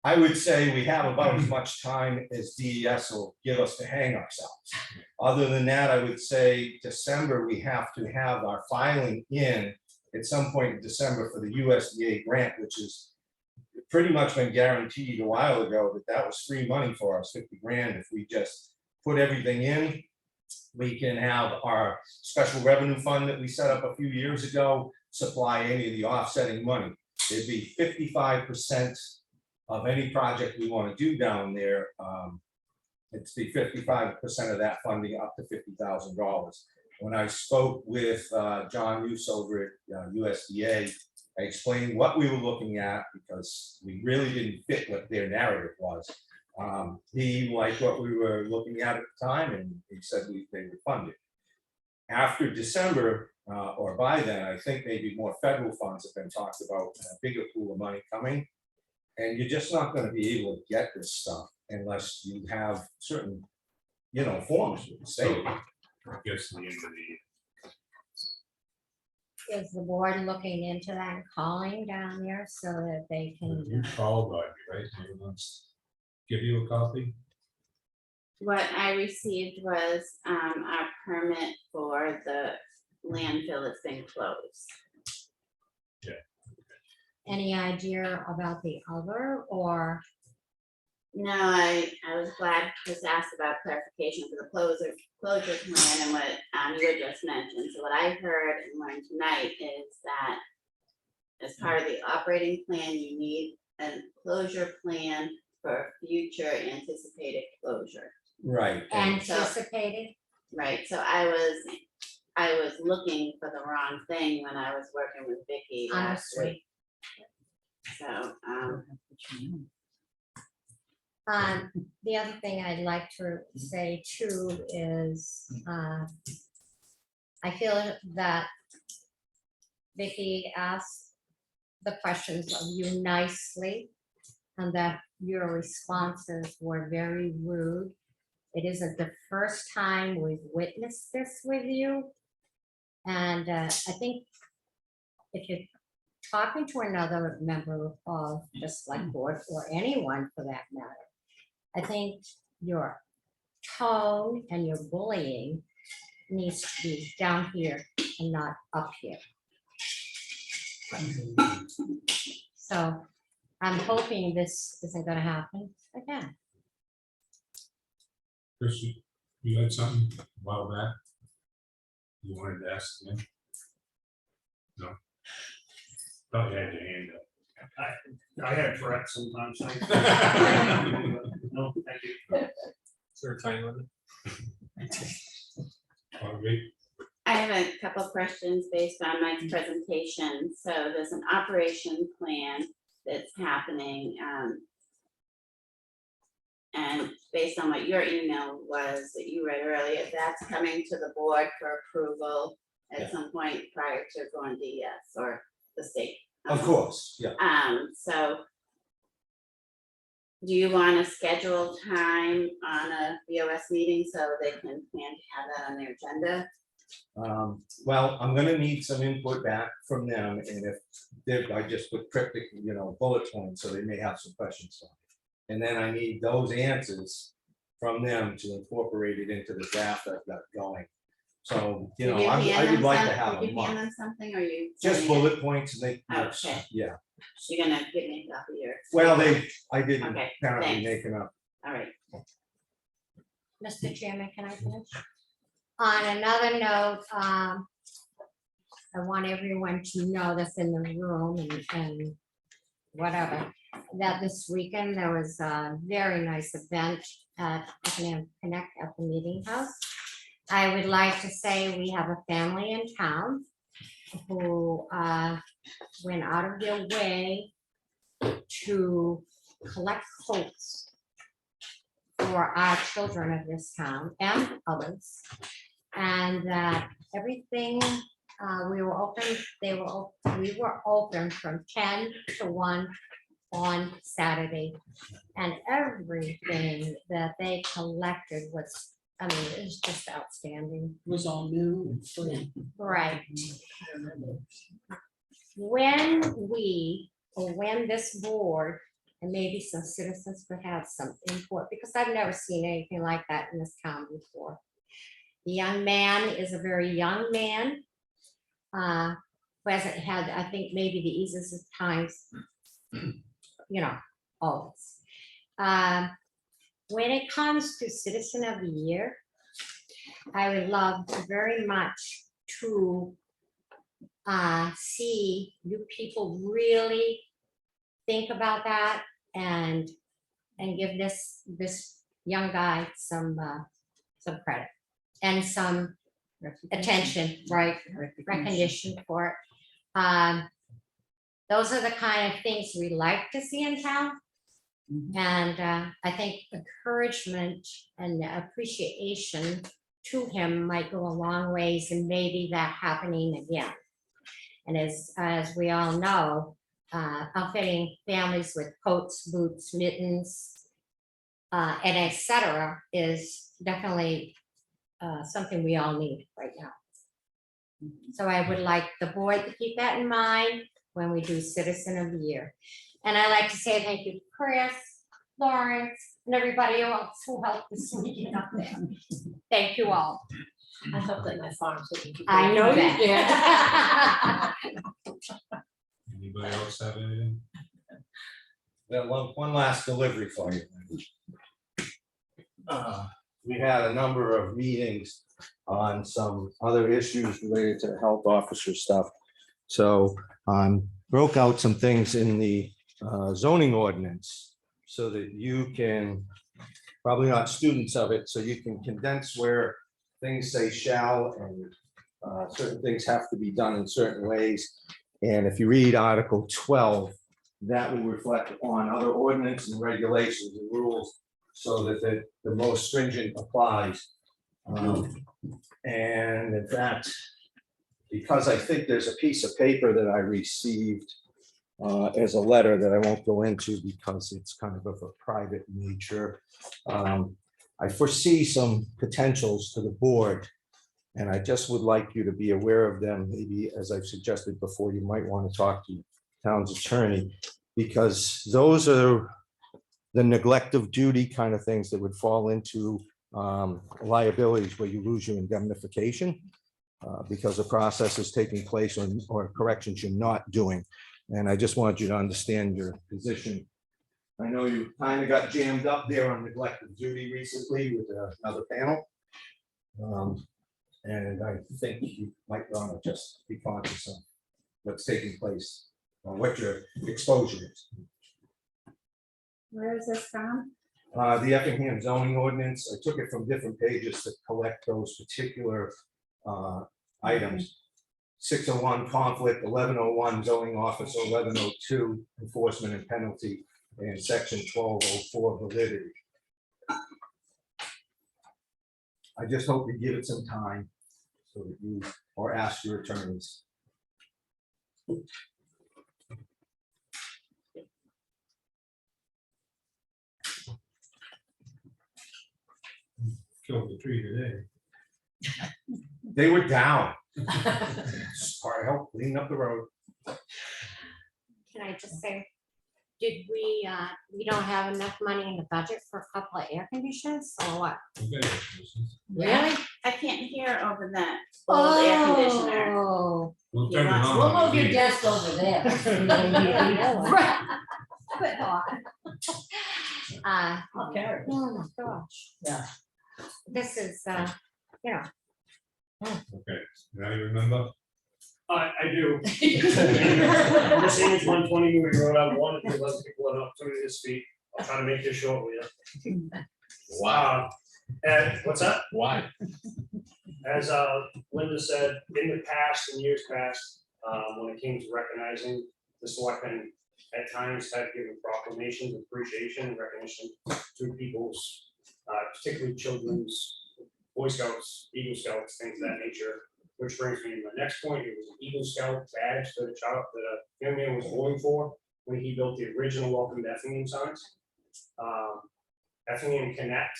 I would say we have about as much time as DES will give us to hang ourselves. Other than that, I would say December, we have to have our filing in at some point in December for the USDA grant, which is pretty much been guaranteed a while ago that was free money for us, 50 grand. If we just put everything in, we can have our special revenue fund that we set up a few years ago supply any of the offsetting money. It'd be 55% of any project we want to do down there. It's the 55% of that funding up to $50,000. When I spoke with John Hughes over at USDA, I explained what we were looking at because we really didn't fit what their narrative was. He liked what we were looking at the time, and he said they would fund it. After December, or by then, I think maybe more federal funds have been talked about, a bigger pool of money coming. And you're just not gonna be able to get this stuff unless you have certain, forms with the state. I guess the end of the year. Is the board looking into that and calling down there so that they You can? called, Audrey, right? Maybe let's give you a copy. What I received was our permit for the landfill that's been closed. Any idea about the other, or? No, I was glad Chris asked about clarification for the closure plan and what you had just mentioned. So what I heard and learned tonight is that as part of the operating plan, you need a closure plan for future anticipated closure. Right. Anticipated? Right, so I was looking for the wrong thing when I was working with Vicky last Understood. week. So, The other thing I'd like to say too is, I feel that Vicky asked the questions of you nicely, and that your responses were very rude. It isn't the first time we've witnessed this with you. And I think if you're talking to another member of the select board, or anyone for that matter, I think your tone and your bullying needs to be down here and not up here. So I'm hoping this isn't gonna happen again. Chris, you had something a while back? You wanted to ask them? No? Thought you had your hand up. I have Tourette's sometimes. No, thank you. Is there a time limit? Audrey? I have a couple of questions based on Mike's presentation. So there's an operation plan that's happening. And based on what your email was that you read earlier, that's coming to the board for approval at some point prior to going to DES or the state. Of course, yeah. So do you want to schedule time on a BOS meeting so they can plan to have that on their agenda? Well, I'm gonna need some input back from them, and I just put cryptic, bullet points, so they may have some questions. And then I need those answers from them to incorporate it into the draft I've got going. So, Did you I hand would them like to some- have Did a you hand month, them something, or are you? just sending it? bullet points, and they, Okay. yeah. You're gonna give me a copy here. Well, I didn't Okay, apparently thanks. make enough. All right. Mr. Chairman, can I finish? On another note, I want everyone to know that's in the room and whatever, that this weekend there was a very nice event at Effingham Connect at the Meeting House. I would like to say we have a family in town who went out of their way to collect coats for our children of this town and others. And that everything, we were open from 10 to 1 on Saturday. And everything that they collected was, it was just outstanding. Was all new and free. Right. When this board, and maybe some citizens could have some input, because I've never seen anything like that in this town before. The young man is a very young man, who hasn't had, I think, maybe the easiest of times, always. When it comes to Citizen of the Year, I would love very much to see you people really think about that and give this young guy some credit and some attention, right, recognition for it. those are the kind of things we like to see in town. And I think encouragement and appreciation to him might go a long ways and maybe that happening again. And as we all know, outfitting families with coats, boots, mittens, and etc. is definitely something we all need right now. So I would like the board to keep that in mind when we do Citizen of the Year. And I'd like to say thank you to Chris, Lawrence, and everybody else who helped this meeting up there. Thank you all. I hope that my farm's looking. I know you Anybody else have anything? Well, one last delivery for you. We had a number of meetings on some other issues related to health officer stuff. So broke out some things in the zoning ordinance so that you can, probably not students of it, so you can condense where things say shall and certain things have to be done in certain ways. And if you read Article 12, that will reflect on other ordinance and regulations and rules so that the most stringent applies. And in fact, because I think there's a piece of paper that I received as a letter that I won't go into because it's kind of a private nature. I foresee some potentials to the board, and I just would like you to be aware of them. Maybe, as I've suggested before, you might want to talk to town's attorney, because those are the neglect of duty kind of things that would fall into liabilities where you lose your indemnification because the process is taking place or corrections you're not doing. And I just want you to understand your position. I know you kind of got jammed up there on neglect of duty recently with another panel. And I think you might want to just be conscious of what's taking place or what your exposure is. Where is this from? The Effingham zoning ordinance, I took it from different pages to collect those particular items. 601 conflict, 1101 zoning officer, 1102 enforcement and penalty, and section 1204 validity. I just hope you give it some time so that you, or ask your attorneys. Killed the tree today. They were down. Sorry, help clean up the road. Can I just say, did we don't have enough money in the budget for a couple of air conditioners or what? Okay. Really? I can't hear over that old air conditioner. Oh. We'll turn it on. We'll move your desk over there. Quit on. I'll carry it. Oh my gosh. Yeah. This is, Okay, now you remember? I do. Mercedes 120 Newry Road, I wanted to let people an opportunity to speak. I'll try to make this short with you. Wow. And what's that? Why? As Linda said, in the past, in years past, when it came to recognizing the selectmen, at times had given proclamations of appreciation and recognition to people's, particularly children's, Boy Scouts, Eagle Scouts, things of that nature. Which brings me to my next point. It was an Eagle Scout badge that a child, that a young man was going for when he built the original Welcome to Effingham signs. Effingham Connect,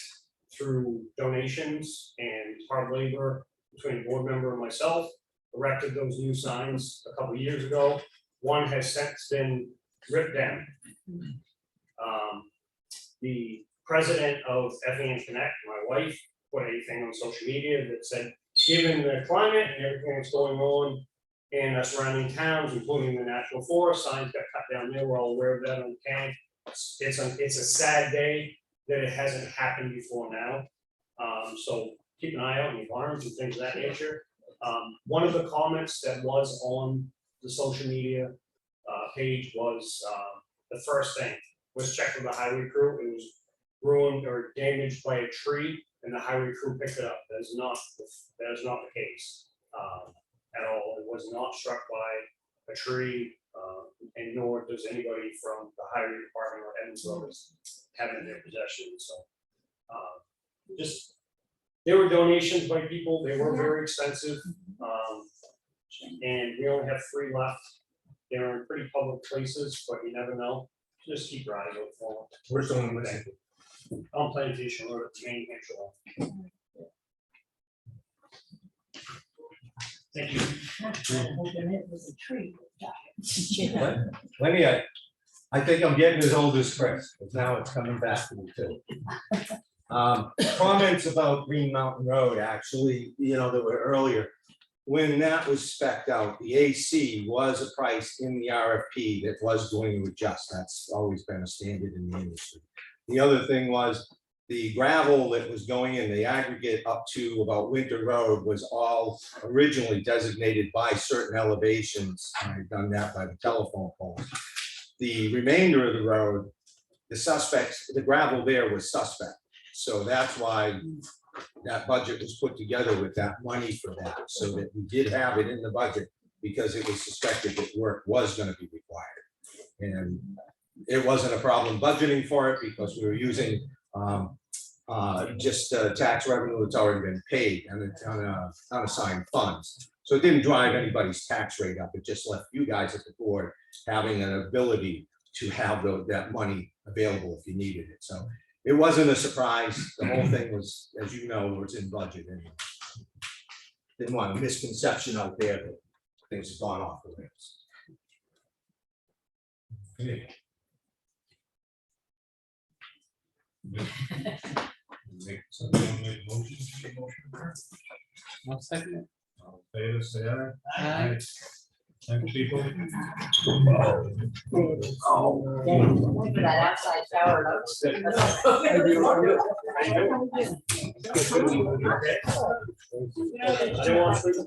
through donations and hard labor between a board member and myself, erected those new signs a couple of years ago. One has since been ripped down. The president of Effingham Connect, my wife, put a thing on social media that said, given the climate and everything that's going on in the surrounding towns, including the national forest, signs got cut down there. We're all aware of that on the county. It's a sad day that it hasn't happened before now. So keep an eye out on the farms and things of that nature. One of the comments that was on the social media page was the first thing was check with the highway crew. It was ruined or damaged by a tree, and the highway crew picked it up. That is not the case at all. It was not struck by a tree And nor does anybody from the highway department or Evans Brothers have it in their possession, so. Just, there were donations by people, they were very expensive. And we only have 3 left. They're in pretty public places, but you never know. Just keep your eyes open for them. Where's the one with that? On Plantation Road at the main entrance. Thank you. Hoping it was a tree. Let me, I think I'm getting as old as Chris, because now it's coming back to me too. Comments about Green Mountain Road, actually, that were earlier. When that was spec'd out, the AC was a price in the RFP that was going to adjust. That's always been a standard in the industry. The other thing was the gravel that was going in, the aggregate up to about Winter Road was all originally designated by certain elevations. I've done that by the telephone poles. The remainder of the road, the gravel there was suspect. So that's why that budget was put together with that money for that, so that we did have it in the budget because it was suspected that work was going to be required. And it wasn't a problem budgeting for it because we were using just tax revenue that's already been paid and unassigned funds. So it didn't drive anybody's tax rate up. It just left you guys at the board having an ability to have that money available if you needed it. So it wasn't a surprise. The whole thing was, as you know, was in budget anyway. Didn't want a misconception out there that things have gone off the rails. Okay. Somebody wanna make a motion? I'll second it. All in favor, say aye. Aye. Thank you, people. For that outside shower. I didn't want to